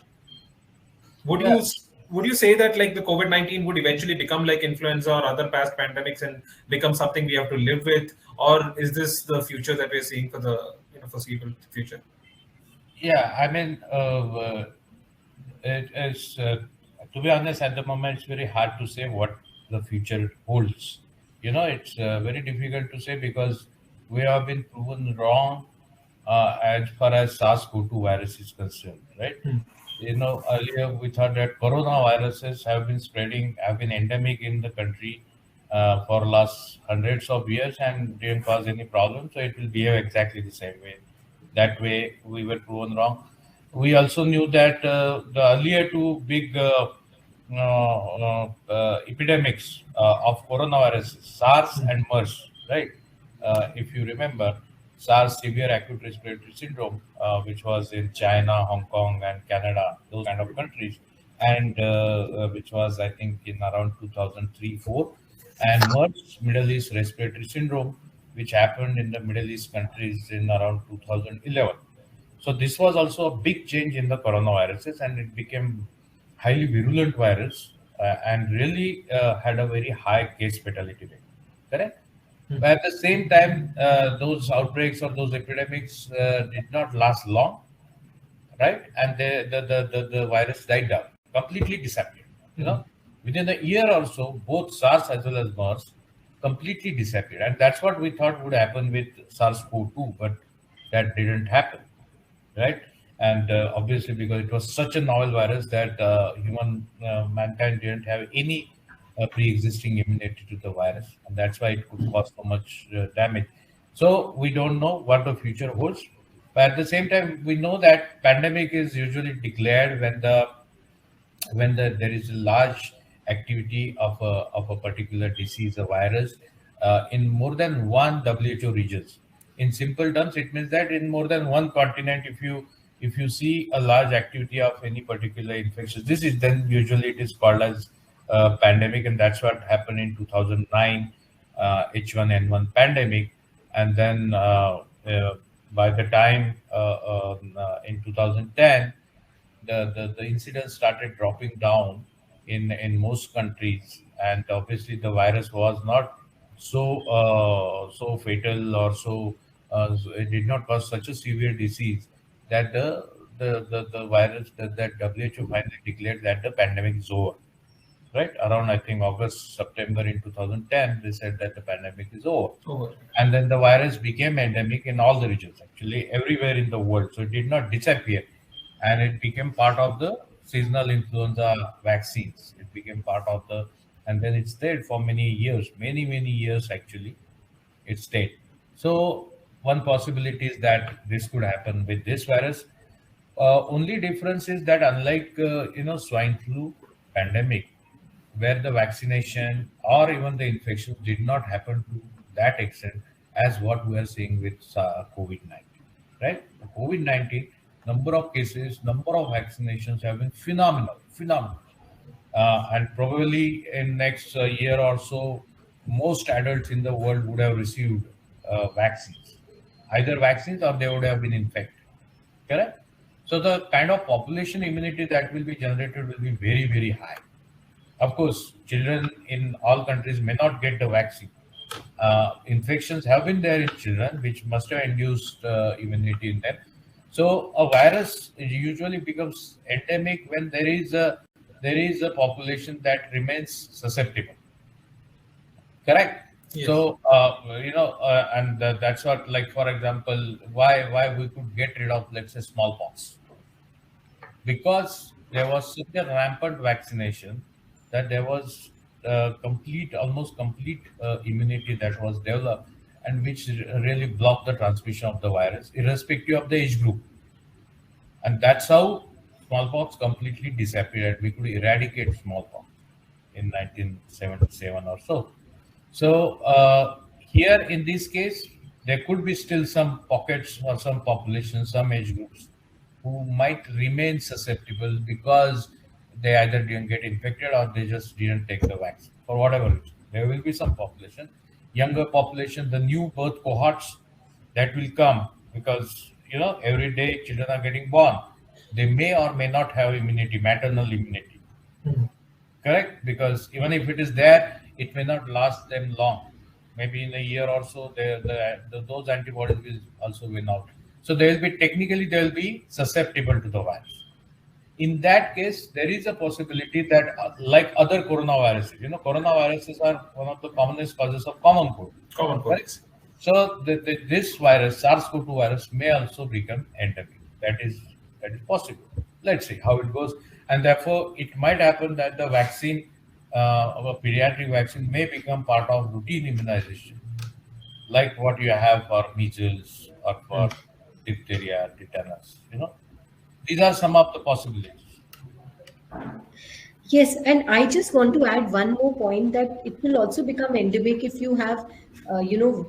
Would you say that like the COVID-19 would eventually become like influenza or other past pandemics and become something we have to live with? Or is this the future that we're seeing for the foreseeable future? Yeah, I mean, it is, to be honest, at the moment, it's very hard to say what the future holds. It's very difficult to say, because we have been proven wrong as far as SARS-CoV-2 virus is concerned, right? Earlier we thought that coronaviruses have been endemic in the country for last hundreds of years and didn't cause any problem. So it will behave exactly the same way. That way we were proven wrong. We also knew that the earlier two big epidemics of coronaviruses, SARS and MERS, right? If you remember, SARS, severe acute respiratory syndrome, which was in China, Hong Kong, and Canada, those kind of countries, and which was, I think, in around 2003-4, and MERS, Middle East respiratory syndrome, which happened in the Middle East countries in around 2011. So this was also a big change in the coronaviruses, and it became highly virulent virus and really had a very high case fatality rate. Correct? But at the same time, those outbreaks or those epidemics did not last long, right? And the virus died down, completely disappeared. Within a year or so, both SARS as well as MERS completely disappeared, and that's what we thought would happen with SARS-CoV-2, but that didn't happen, right? And obviously, because it was such a novel virus that mankind didn't have any pre-existing immunity to the virus, and that's why it could cause so much damage. So we don't know what the future holds, But at the same time, we know that pandemic is usually declared when there is a large activity of a particular disease, a virus, in more than one WHO regions. In simple terms, it means that in more than one continent, if you see a large activity of any particular infection, this is then usually it is called as pandemic, and that's what happened in 2009 H1N1 pandemic, and then by the time in 2010 the incidence started dropping down in most countries, and obviously the virus was not so fatal or it did not cause such a severe disease that the virus that WHO finally declared that the pandemic is over. Right around I think August September in 2010, they said that the pandemic is over. And then the virus became endemic in all the regions, actually everywhere in the world. So it did not disappear, and it became part of the seasonal influenza vaccines. It became part of and then it stayed for many years, many years actually. It stayed. So one possibility is that this could happen with this virus. Only difference is that unlike swine flu pandemic, where the vaccination or even the infection did not happen to that extent as what we are seeing with COVID-19, right? The COVID-19 number of cases, number of vaccinations have been phenomenal. And probably in next year or so, most adults in the world would have received vaccines, either vaccines or they would have been infected, correct? So the kind of population immunity that will be generated will be very high. Of course, children in all countries may not get the vaccine. Infections have been there in children, which must have induced immunity in them. So a virus usually becomes endemic when there is a population that remains susceptible. Correct. Yes. So and that's what, like for example, why we could get rid of, let's say, smallpox, because there was such a rampant vaccination that there was almost complete immunity that was developed, and which really blocked the transmission of the virus, irrespective of the age group. And that's how smallpox completely disappeared. We could eradicate smallpox in 1977 or so. So here in this case, there could be still some pockets or some populations, some age groups who might remain susceptible because they either didn't get infected or they just didn't take the vaccine for whatever reason. There will be some population, younger population, the new birth cohorts that will come, because every day children are getting born. They may or may not have immunity, maternal immunity. Correct? Because even if it is there, it may not last them long. Maybe in a year or so, those antibodies will also win out. So they will be susceptible to the virus. In that case, there is a possibility that, like other coronaviruses, coronaviruses are one of the commonest causes of common cold. Right? So this virus, SARS-CoV-2 virus, may also become endemic. That is possible. Let's see how it goes. And therefore, it might happen that the vaccine, of a pediatric vaccine, may become part of routine immunization, like what you have for measles or for diphtheria, tetanus. These are some of the possibilities. Yes, and I just want to add one more point, that it will also become endemic if you have,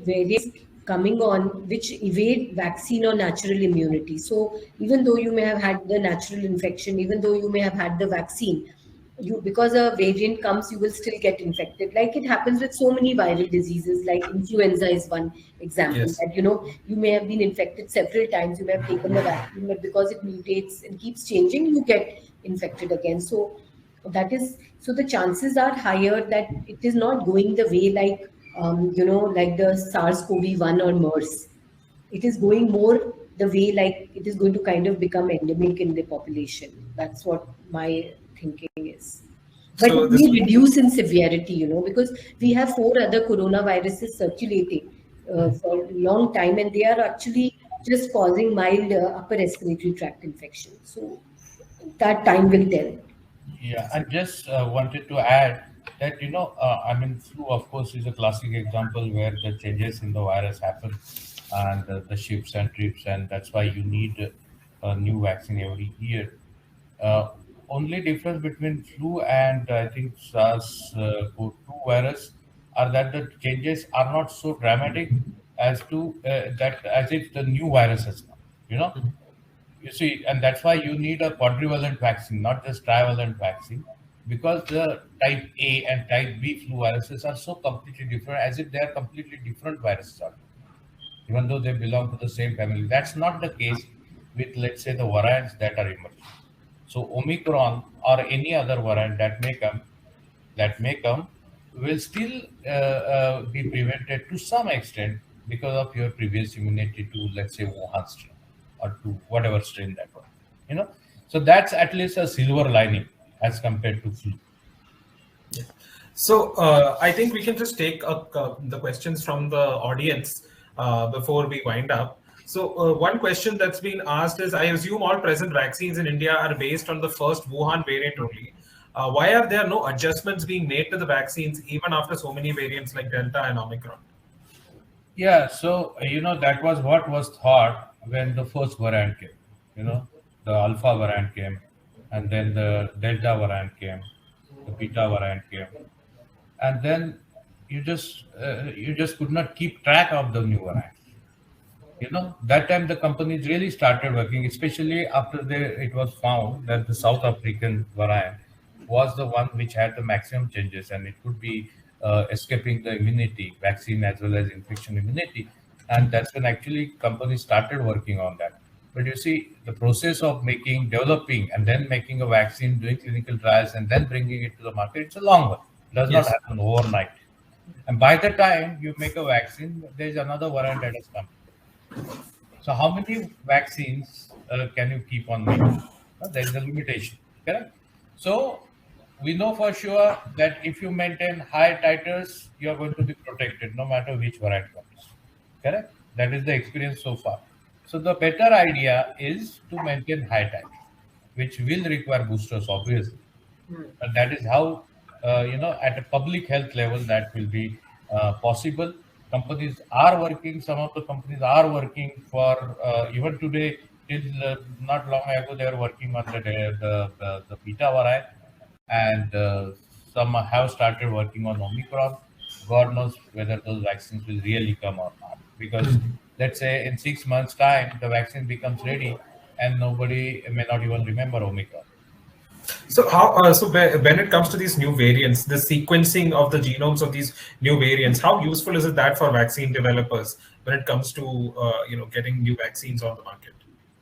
various coming on which evade vaccine or natural immunity. So even though you may have had the natural infection, even though you may have had the vaccine, because a variant comes, you will still get infected. Like it happens with so many viral diseases, like influenza is one example. Yes. That you may have been infected several times, you may have taken the vaccine, but because it mutates and keeps changing, you get infected again. So the chances are higher that it is not going the way like like the SARS-CoV-1 or MERS. It is going more the way like it is going to kind of become endemic in the population. That's what my thinking is. But So it will reduce in severity, because we have 4 other coronaviruses circulating for a long time, and they are actually just causing mild upper respiratory tract infection. So that time will tell. Yeah, I just wanted to add that, flu, of course, is a classic example where the changes in the virus happen. and the shifts and trips, and that's why you need a new vaccine every year. Uh, Only difference between flu and I think SARS-CoV-2 virus are that the changes are not so dramatic as to that as if the new virus has come. You know, you see, and that's why you need a quadrivalent vaccine, not just trivalent vaccine, because the type A and type B flu viruses are so completely different, as if they are completely different viruses, even though they belong to the same family. That's not the case with, let's say, the variants that are emerging. So Omicron or any other variant that may come will still be prevented to some extent because of your previous immunity to, let's say, Wuhan strain or to whatever strain that was. You know, so that's at least a silver lining as compared to flu. So I think we can just take the questions from the audience before we wind up. So one question that's been asked is, I assume all present vaccines in India are based on the first Wuhan variant only. Why are there no adjustments being made to the vaccines even after so many variants like Delta and Omicron? Yeah, so that was what was thought when the first variant came. The Alpha variant came, and then the Delta variant came, the Beta variant came, and then you just could not keep track of the new variant. That time the companies really started working, especially after it was found that the South African variant was the one which had the maximum changes, and it could be escaping the immunity vaccine as well as infection immunity. And that's when actually companies started working on that. But you see, the process of developing, and then making a vaccine, doing clinical trials, and then bringing it to the market, it's a long one. It does not happen overnight. And by the time you make a vaccine, there's another variant that has come. So how many vaccines can you keep on making? There is a limitation, correct? So we know for sure that if you maintain high titers, you are going to be protected no matter which variant comes, correct? That is the experience so far. So the better idea is to maintain high titers, which will require boosters, obviously. And that is how, at a public health level, that will be possible. Companies are working. Some of the companies are working for even today. Till not long ago, they were working on the Beta variant, and some have started working on Omicron. God knows whether those vaccines will really come or not. Because let's say in 6 months' time, the vaccine becomes ready, and nobody may not even remember Omicron. So when it comes to these new variants, the sequencing of the genomes of these new variants, how useful is it that for vaccine developers when it comes to getting new vaccines on the market?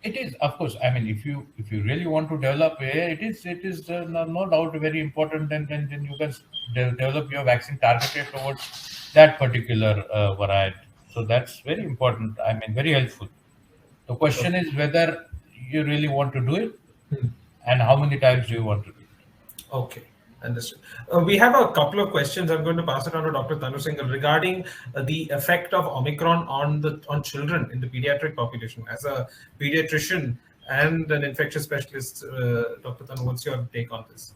It is, of course. I mean, if you really want to develop, it is no doubt very important. And then you can develop your vaccine targeted towards that particular variant. So that's very important. I mean, very helpful. The question is whether you really want to do it, and how many times do you want to do it? Okay, understood. We have a couple of questions. I'm going to pass it on to Dr. Tanu Singhal regarding the effect of Omicron on children in the pediatric population. As a pediatrician and an infectious specialist, Dr. Tanu, what's your take on this?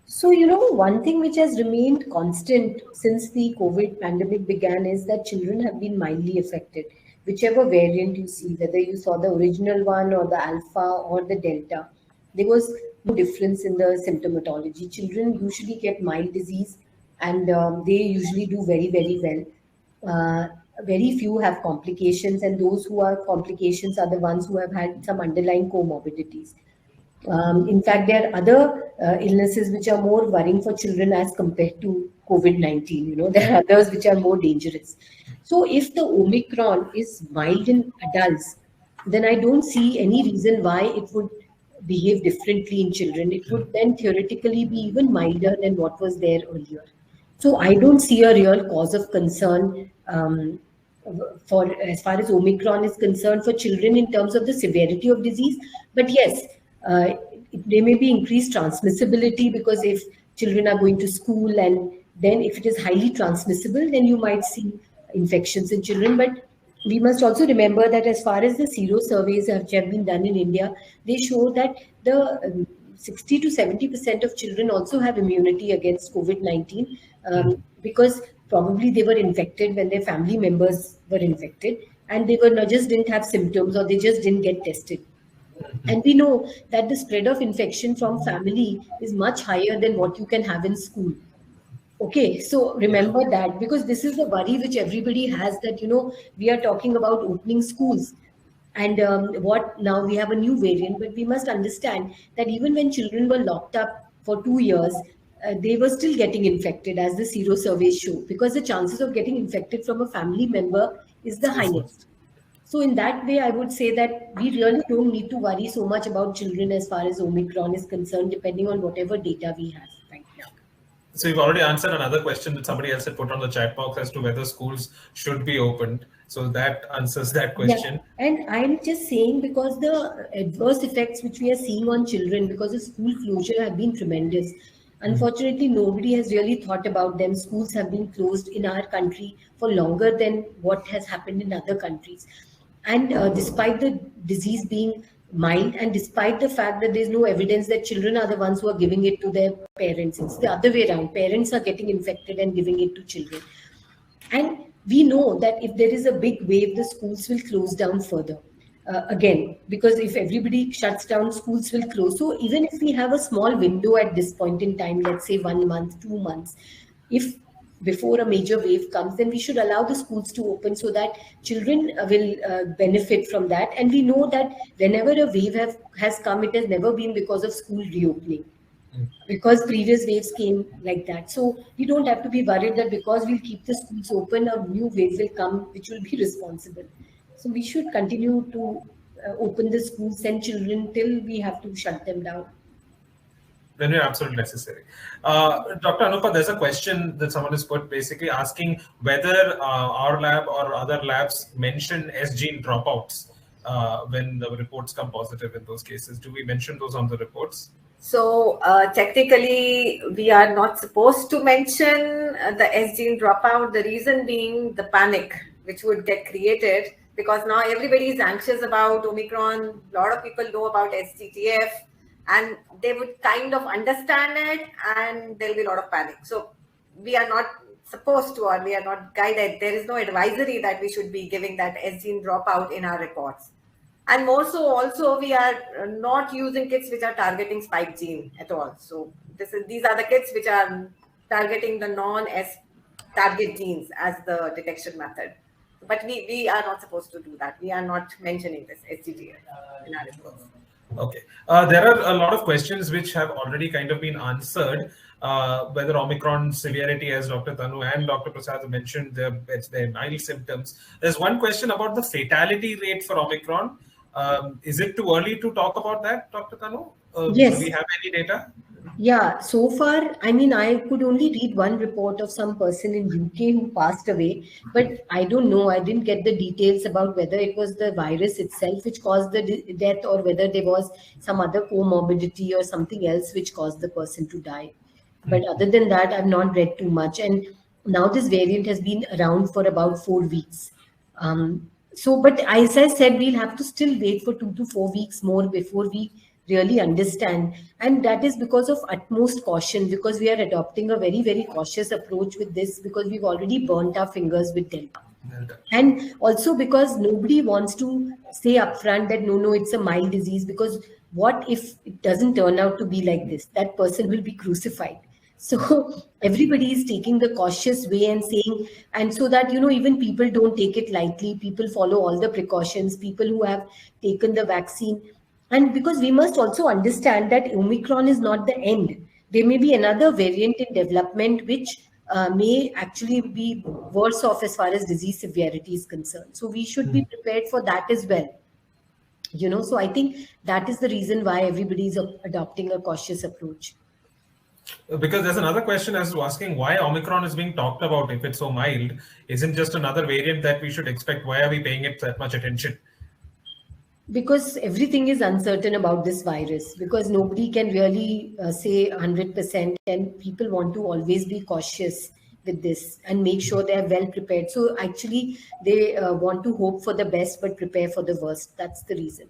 So, one thing which has remained constant since the COVID pandemic began is that children have been mildly affected. Whichever variant you see, whether you saw the original one or the Alpha or the Delta, there was no difference in the symptomatology. Children usually get mild disease, and they usually do very, very well. Very few have complications, and those who have complications are the ones who have had some underlying comorbidities. In fact, there are other illnesses which are more worrying for children as compared to COVID-19. There are others which are more dangerous. So if the Omicron is mild in adults, then I don't see any reason why it would behave differently in children. It would then theoretically be even milder than what was there earlier. So I don't see a real cause of concern for as far as Omicron is concerned for children in terms of the severity of disease. But yes, there may be increased transmissibility, because if children are going to school, and then if it is highly transmissible, then you might see infections in children. But we must also remember that as far as the sero surveys which have been done in India, they show that the 60 to 70% of children also have immunity against COVID-19 because probably they were infected when their family members were infected. and they just didn't have symptoms, or they just didn't get tested. And we know that the spread of infection from family is much higher than what you can have in school. Okay, so remember that, because this is the worry which everybody has, that, we are talking about opening schools. And what now we have a new variant, but we must understand that even when children were locked up for 2 years, they were still getting infected, as the sero surveys show, because the chances of getting infected from a family member is the highest. So in that way, I would say that we really don't need to worry so much about children as far as Omicron is concerned, depending on whatever data we have right now. So you've already answered another question that somebody else had put on the chat box as to whether schools should be opened. So that answers that question. Yeah. And I'm just saying, because the adverse effects which we are seeing on children because of school closure have been tremendous. Unfortunately, nobody has really thought about them. Schools have been closed in our country for longer than what has happened in other countries. And despite the disease being mild, and despite the fact that there's no evidence that children are the ones who are giving it to their parents, it's the other way around. Parents are getting infected and giving it to children. And we know that if there is a big wave, the schools will close down further. Again, because if everybody shuts down, schools will close. So even if we have a small window at this point in time, let's say 1 month, 2 months, if before a major wave comes, then we should allow the schools to open so that children will benefit from that. And we know that whenever a wave has come, it has never been because of school reopening, because previous waves came like that. So we don't have to be worried that because we'll keep the schools open, a new wave will come which will be responsible. So we should continue to open the schools, send children till we have to shut them down. When you're absolutely necessary. Dr. Anupa, there's a question that someone has put, basically asking whether our lab or other labs mention S-gene dropouts when the reports come positive in those cases. Do we mention those on the reports? So technically, we are not supposed to mention the S-gene dropout. The reason being the panic which would get created, because now everybody is anxious about Omicron. A lot of people know about SGTF, and they would kind of understand it, and there'll be a lot of panic. So we are not supposed to, or we are not guided. There is no advisory that we should be giving that S-gene dropout in our reports. And more so, also, we are not using kits which are targeting spike gene at all. So these are the kits which are targeting the non-S target genes as the detection method. But we are not supposed to do that. We are not mentioning this SGTF in our reports. Okay. There are a lot of questions which have already kind of been answered. Whether Omicron severity, as Dr. Tanu and Dr. Prasad mentioned, their mild symptoms. There's one question about the fatality rate for Omicron. Is it too early to talk about that, Dr. Tanu? Yes. Do we have any data? Yeah, so far, I mean, I could only read one report of some person in UK who passed away, but I don't know. I didn't get the details about whether it was the virus itself which caused the death, or whether there was some other comorbidity or something else which caused the person to die. But other than that, I've not read too much. And now this variant has been around for about 4 weeks. But as I said, we'll have to still wait for 2 to 4 weeks more before we really understand. And that is because of utmost caution, because we are adopting a very, very cautious approach with this, because we've already burnt our fingers with Delta. And also because nobody wants to say upfront that no, it's a mild disease, because what if it doesn't turn out to be like this? That person will be crucified. So everybody is taking the cautious way and saying, and so that, even people don't take it lightly, people follow all the precautions, people who have taken the vaccine. And because we must also understand that Omicron is not the end. There may be another variant in development which may actually be worse off as far as disease severity is concerned. So we should be prepared for that as well. So I think that is the reason why everybody is adopting a cautious approach. Because there's another question as to asking why Omicron is being talked about if it's so mild. Isn't just another variant that we should expect? Why are we paying it that much attention? Because everything is uncertain about this virus, because nobody can really say 100%, and people want to always be cautious with this and make sure they are well prepared. So actually they want to hope for the best but prepare for the worst. That's the reason.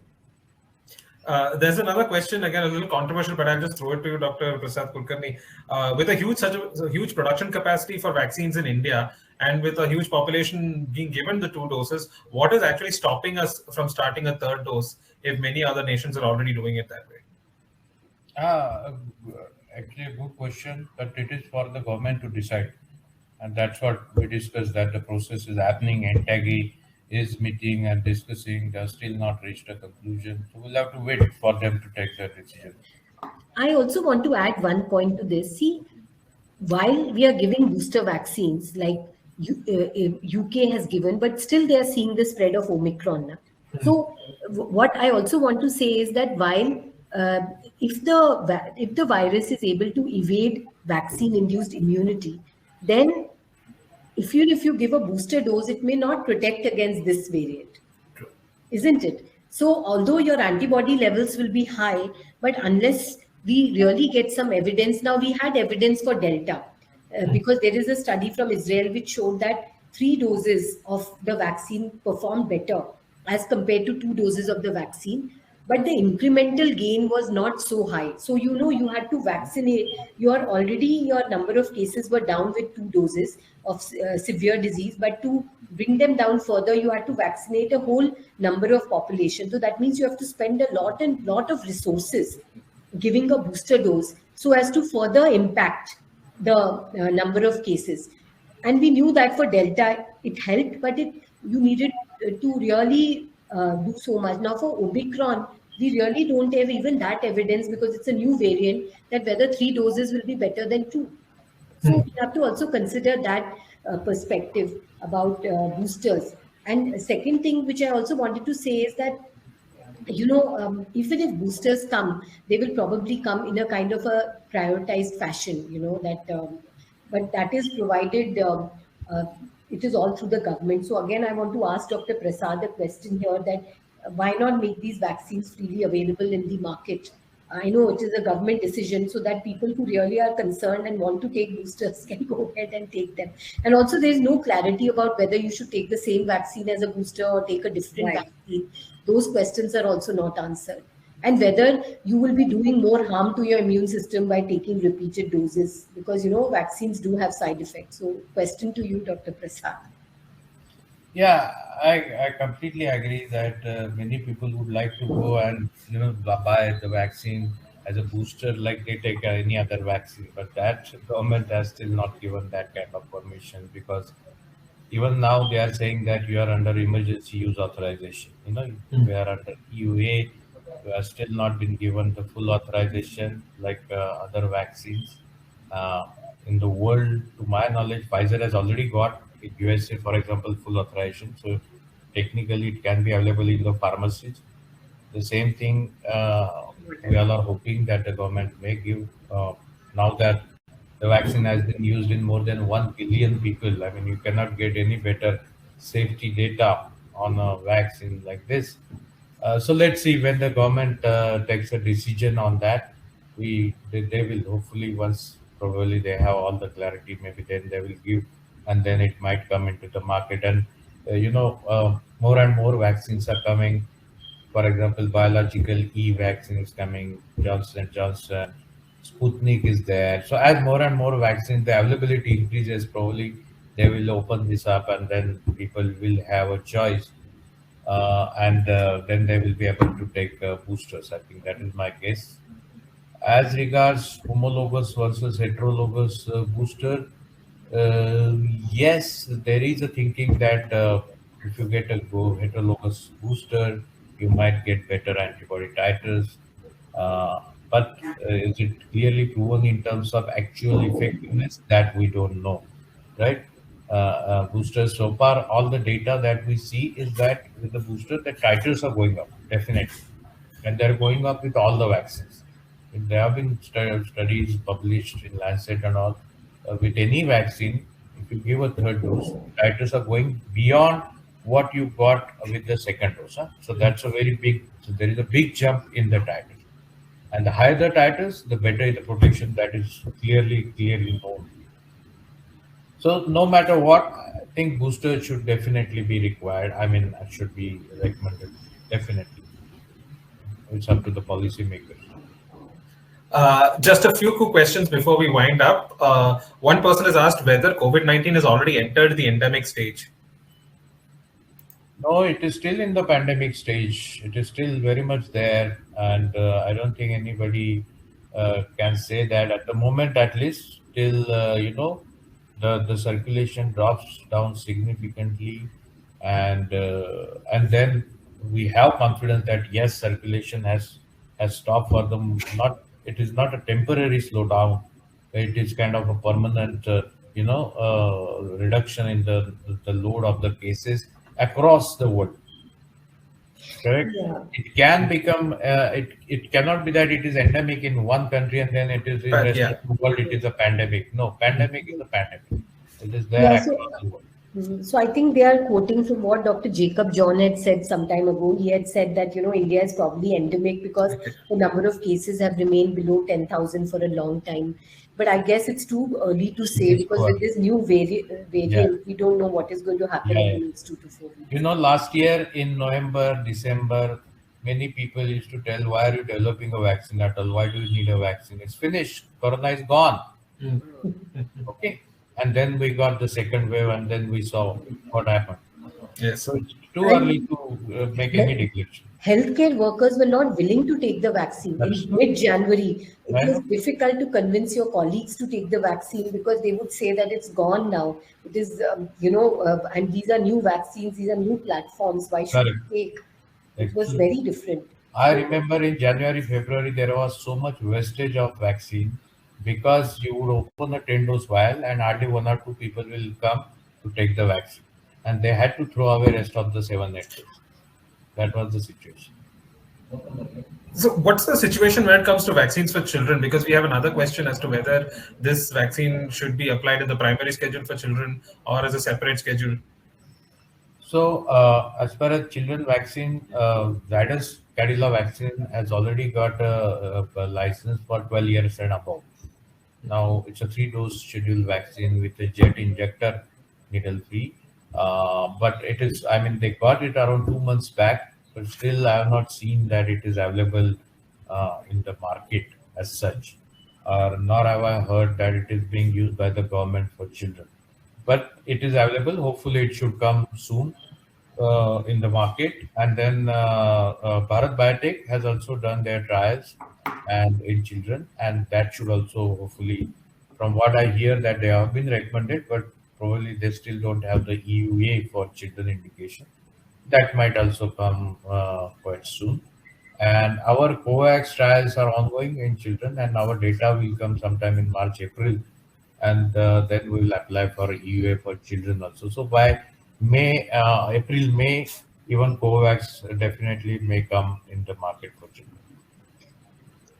There's another question, again a little controversial, but I'll just throw it to you, Dr. Prasad Kulkarni. With such a huge production capacity for vaccines in India, And with a huge population being given the 2 doses, what is actually stopping us from starting a third dose if many other nations are already doing it that way? Ah, actually, a good question, but it is for the government to decide. And that's what we discussed, that the process is happening. NTAGI is meeting and discussing. They have still not reached a conclusion. So we'll have to wait for them to take their decision. I also want to add one point to this. See, while we are giving booster vaccines, like UK has given, but still they are seeing the spread of Omicron. So what I also want to say is that while if the virus is able to evade vaccine-induced immunity, then if you give a booster dose, it may not protect against this variant, isn't it? So although your antibody levels will be high, but unless we really get some evidence, now we had evidence for Delta, because there is a study from Israel which showed that 3 doses of the vaccine performed better as compared to 2 doses of the vaccine, but the incremental gain was not so high. So you had to vaccinate. Your number of cases were down with 2 doses of severe disease, but to bring them down further, you had to vaccinate a whole number of population. So that means you have to spend a lot of resources giving a booster dose so as to further impact the number of cases. And we knew that for Delta, it helped, but you needed to really do so much. Now for Omicron, we really don't have even that evidence, because it's a new variant, that whether 3 doses will be better than 2. So we have to also consider that perspective about boosters. And a second thing which I also wanted to say is that, even if boosters come, they will probably come in a kind of a prioritized fashion, but that is provided, it is all through the government. So again, I want to ask Dr. Prasad a question here, that why not make these vaccines freely available in the market? I know it is a government decision, so that people who really are concerned and want to take boosters can go ahead and take them. And also, there is no clarity about whether you should take the same vaccine as a booster or take a different vaccine. Those questions are also not answered. And whether you will be doing more harm to your immune system by taking repeated doses, because vaccines do have side effects. So, question to you, Dr. Prasad. Yeah, I completely agree that many people would like to go and buy the vaccine as a booster like they take any other vaccine, but that government has still not given that kind of permission, because even now they are saying that you are under emergency use authorization. We are under EUA. We are still not been given the full authorization like other vaccines in the world. To my knowledge, Pfizer has already got in USA, for example, full authorization. So technically, it can be available in the pharmacies. The same thing, we all are hoping that the government may give, now that the vaccine has been used in more than 1 billion people. I mean, you cannot get any better safety data on a vaccine like this. So let's see when the government takes a decision on that. They will hopefully, once probably they have all the clarity, maybe then they will give, and then it might come into the market. And more and more vaccines are coming. For example, biological vaccine is coming, Johnson & Johnson, Sputnik is there. So as more and more vaccines, the availability increases, probably they will open this up, and then people will have a choice. And then they will be able to take boosters. I think that is my guess. As regards homologous versus heterologous booster, yes, there is a thinking that if you get a heterologous booster, you might get better antibody titers. But is it clearly proven in terms of actual effectiveness? That we don't know, right? Boosters, so far, all the data that we see is that with the booster, the titers are going up, definitely. And they're going up with all the vaccines. There have been studies published in Lancet and all. With any vaccine, if you give a third dose, titers are going beyond what you got with the second dose. So that's a very big, so there is a big jump in the titers. And the higher the titers, the better the protection. That is clearly known. So no matter what, I think booster should definitely be required. I mean, it should be recommended, definitely. It's up to the policymakers. Just a few quick questions before we wind up. One person has asked whether COVID-19 has already entered the endemic stage. No, it is still in the pandemic stage. It is still very much there, and I don't think anybody can say that at the moment, at least, till the circulation drops down significantly, and then we have confidence that yes, circulation has stopped for them. Not it is not a temporary slowdown. It is kind of a permanent, reduction in the load of the cases across the world. Correct. Yeah. It can become. It cannot be that it is endemic in one country and then it is in the rest Yeah. of the world. It is a pandemic. No, pandemic is a pandemic. It is there Yeah, across the world. So I think they are quoting from what Dr. Jacob John had said some time ago. He had said that, India is probably endemic because the number of cases have remained below 10,000 for a long time. But I guess it's too early to say It is because too with this new variant, we don't know what is going to happen in the next 2 to 4 weeks. Last year in November, December, many people used to tell, why are you developing a vaccine at all? Why do you need a vaccine? It's finished. Corona is gone. Okay. And then we got the second wave and then we saw what happened. Yes. So it's too early to make any declaration. Healthcare workers were not willing to take the vaccine. In mid-January, it was difficult to convince your colleagues to take the vaccine because they would say that it's gone now. It is, and these are new vaccines, these are new platforms. Why should we take? It was very different. I remember in January, February, there was so much wastage of vaccine because you would open a 10-dose vial and hardly 1 or 2 people will come to take the vaccine. And they had to throw away rest of the 7-8 doses. That was the situation. So what's the situation when it comes to vaccines for children? Because we have another question as to whether this vaccine should be applied in the primary schedule for children or as a separate schedule. So as far as children vaccine, Zydus Cadila vaccine has already got a license for 12 years and above. Now it's a 3-dose schedule vaccine with a jet injector, needle free. But it is, they got it around 2 months back, but still I have not seen that it is available in the market as such, nor have I heard that it is being used by the government for children. But it is available. Hopefully it should come soon in the market. And then Bharat Biotech has also done their trials and in children, and that should also hopefully, from what I hear, that they have been recommended, but probably they still don't have the EUA for children indication. That might also come quite soon. And our COVAX trials are ongoing in children, and our data will come sometime in March, April, and then we will apply for EUA for children also. So by April, May, even COVAX definitely may come in the market for children.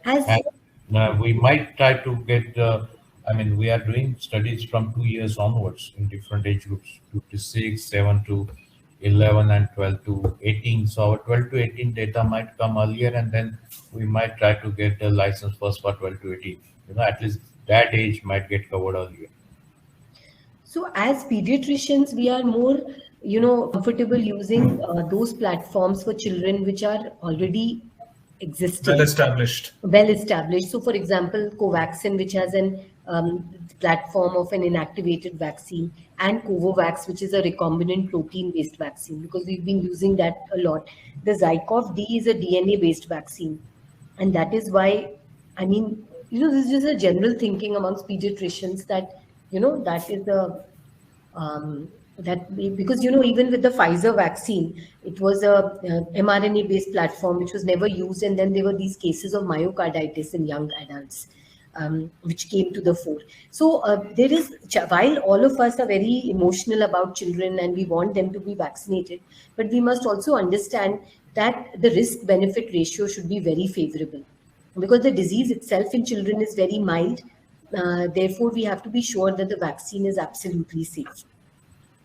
And we might try to get, we are doing studies from 2 years onwards in different age groups, 2 to 6, 7 to 11, and 12 to 18. So our 12 to 18 data might come earlier, and then we might try to get a license first for 12 to 18. At least that age might get covered earlier. So as pediatricians, we are more, comfortable using those platforms for children which are already existing. Well established. So for example, Covaxin, which has an platform of an inactivated vaccine, and Covovax, which is a recombinant protein-based vaccine, because we've been using that a lot. The ZyCoV-D is a DNA-based vaccine. And that is why, this is just a general thinking amongst pediatricians that, that is the, because, even with the Pfizer vaccine, it was a mRNA-based platform, which was never used. And then there were these cases of myocarditis in young adults, which came to the fore. So there is, while all of us are very emotional about children and we want them to be vaccinated, but we must also understand that the risk-benefit ratio should be very favorable, because the disease itself in children is very mild. Therefore, we have to be sure that the vaccine is absolutely safe.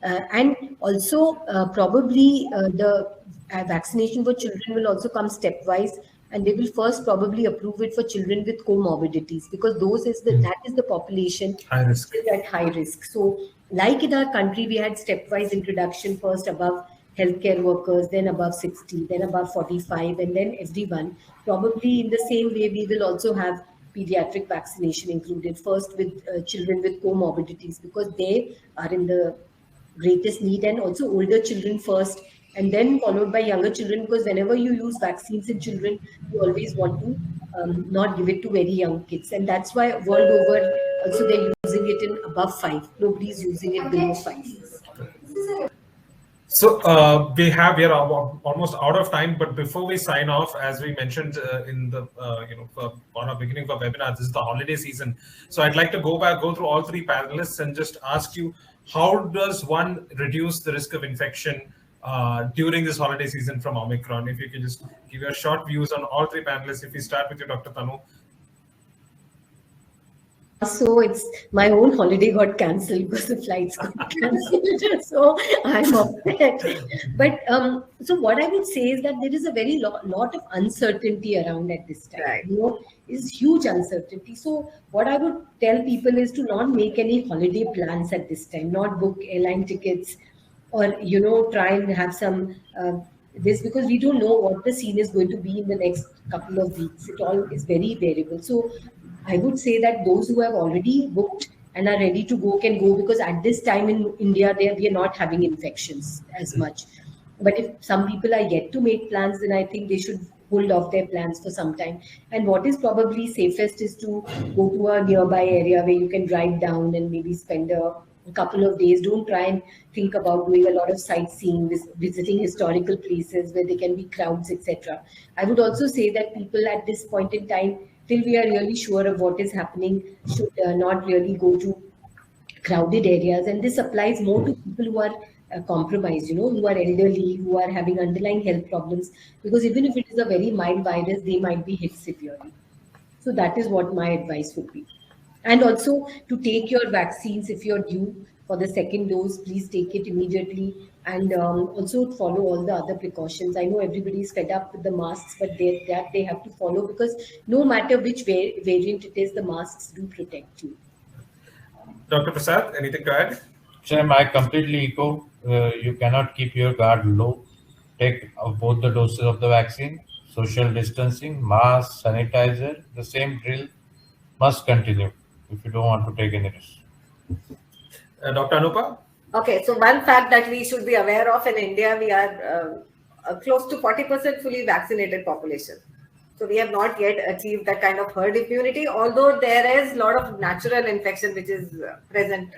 And also, probably the vaccination for children will also come stepwise, and they will first probably approve it for children with comorbidities, because that is the population at high risk. So, like in our country, we had stepwise introduction, first above healthcare workers, then above 60, then above 45, and then everyone. Probably in the same way, we will also have pediatric vaccination included, first with children with comorbidities, because they are in the greatest need, and also older children first, and then followed by younger children, because whenever you use vaccines in children, you always want to not give it to very young kids. And that's why world over also they're using it in above 5. Nobody's using it below 5. So we are almost out of time, but before we sign off, as we mentioned in the on our beginning of our webinar, this is the holiday season. So I'd like to go through all three panelists and just ask you, how does one reduce the risk of infection during this holiday season from Omicron? If you can just give your short views on all three panelists. If we start with you, Dr. Tanu. So it's my own holiday got cancelled because the flights got cancelled. So I'm upset. But so what I would say is that there is a very lot of uncertainty around at this time. Right. Is huge uncertainty. So what I would tell people is to not make any holiday plans at this time, not book airline tickets, or try and have some this, because we don't know what the scene is going to be in the next couple of weeks. It all is very variable. So I would say that those who have already booked and are ready to go can go, because at this time in India, we are not having infections as much. But if some people are yet to make plans, then I think they should hold off their plans for some time. And what is probably safest is to go to a nearby area where you can drive down and maybe spend a couple of days. Don't try and think about doing a lot of sightseeing, visiting historical places where there can be crowds, etc. I would also say that people at this point in time, till we are really sure of what is happening, should not really go to crowded areas. And this applies more to people who are compromised, who are elderly, who are having underlying health problems, because even if it is a very mild virus, they might be hit severely. So that is what my advice would be. And also to take your vaccines. If you're due for the second dose, please take it immediately. And also follow all the other precautions. I know everybody is fed up with the masks, but they have to follow, because no matter which variant it is, the masks do protect you. Dr. Prasad, anything to add? Sam, I completely echo. You cannot keep your guard low. Take both the doses of the vaccine. Social distancing, mask, sanitizer, the same drill must continue if you don't want to take any risk. Dr. Anupa? Okay, so one fact that we should be aware of in India, we are close to 40% fully vaccinated population. So we have not yet achieved that kind of herd immunity, although there is a lot of natural infection which is present.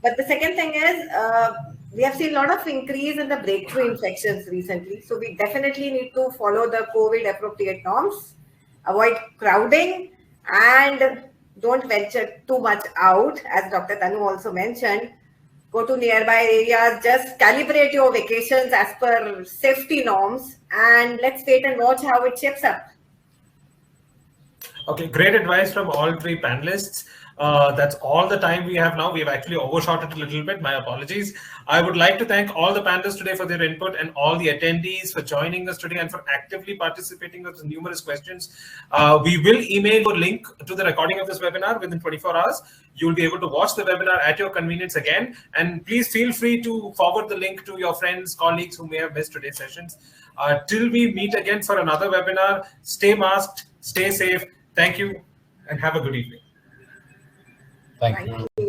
But the second thing is, we have seen a lot of increase in the breakthrough infections recently. So we definitely need to follow the COVID appropriate norms, avoid crowding, and don't venture too much out, as Dr. Tanu also mentioned. Go to nearby areas, just calibrate your vacations as per safety norms, and let's wait and watch how it shapes up. Okay, great advice from all three panelists. That's all the time we have now. We have actually overshot it a little bit. My apologies. I would like to thank all the panelists today for their input, and all the attendees for joining us today and for actively participating with numerous questions. We will email you a link to the recording of this webinar within 24 hours. You will be able to watch the webinar at your convenience again. And please feel free to forward the link to your friends, colleagues who may have missed today's sessions. Till we meet again for another webinar, stay masked, stay safe. Thank you, and have a good evening. Thank you.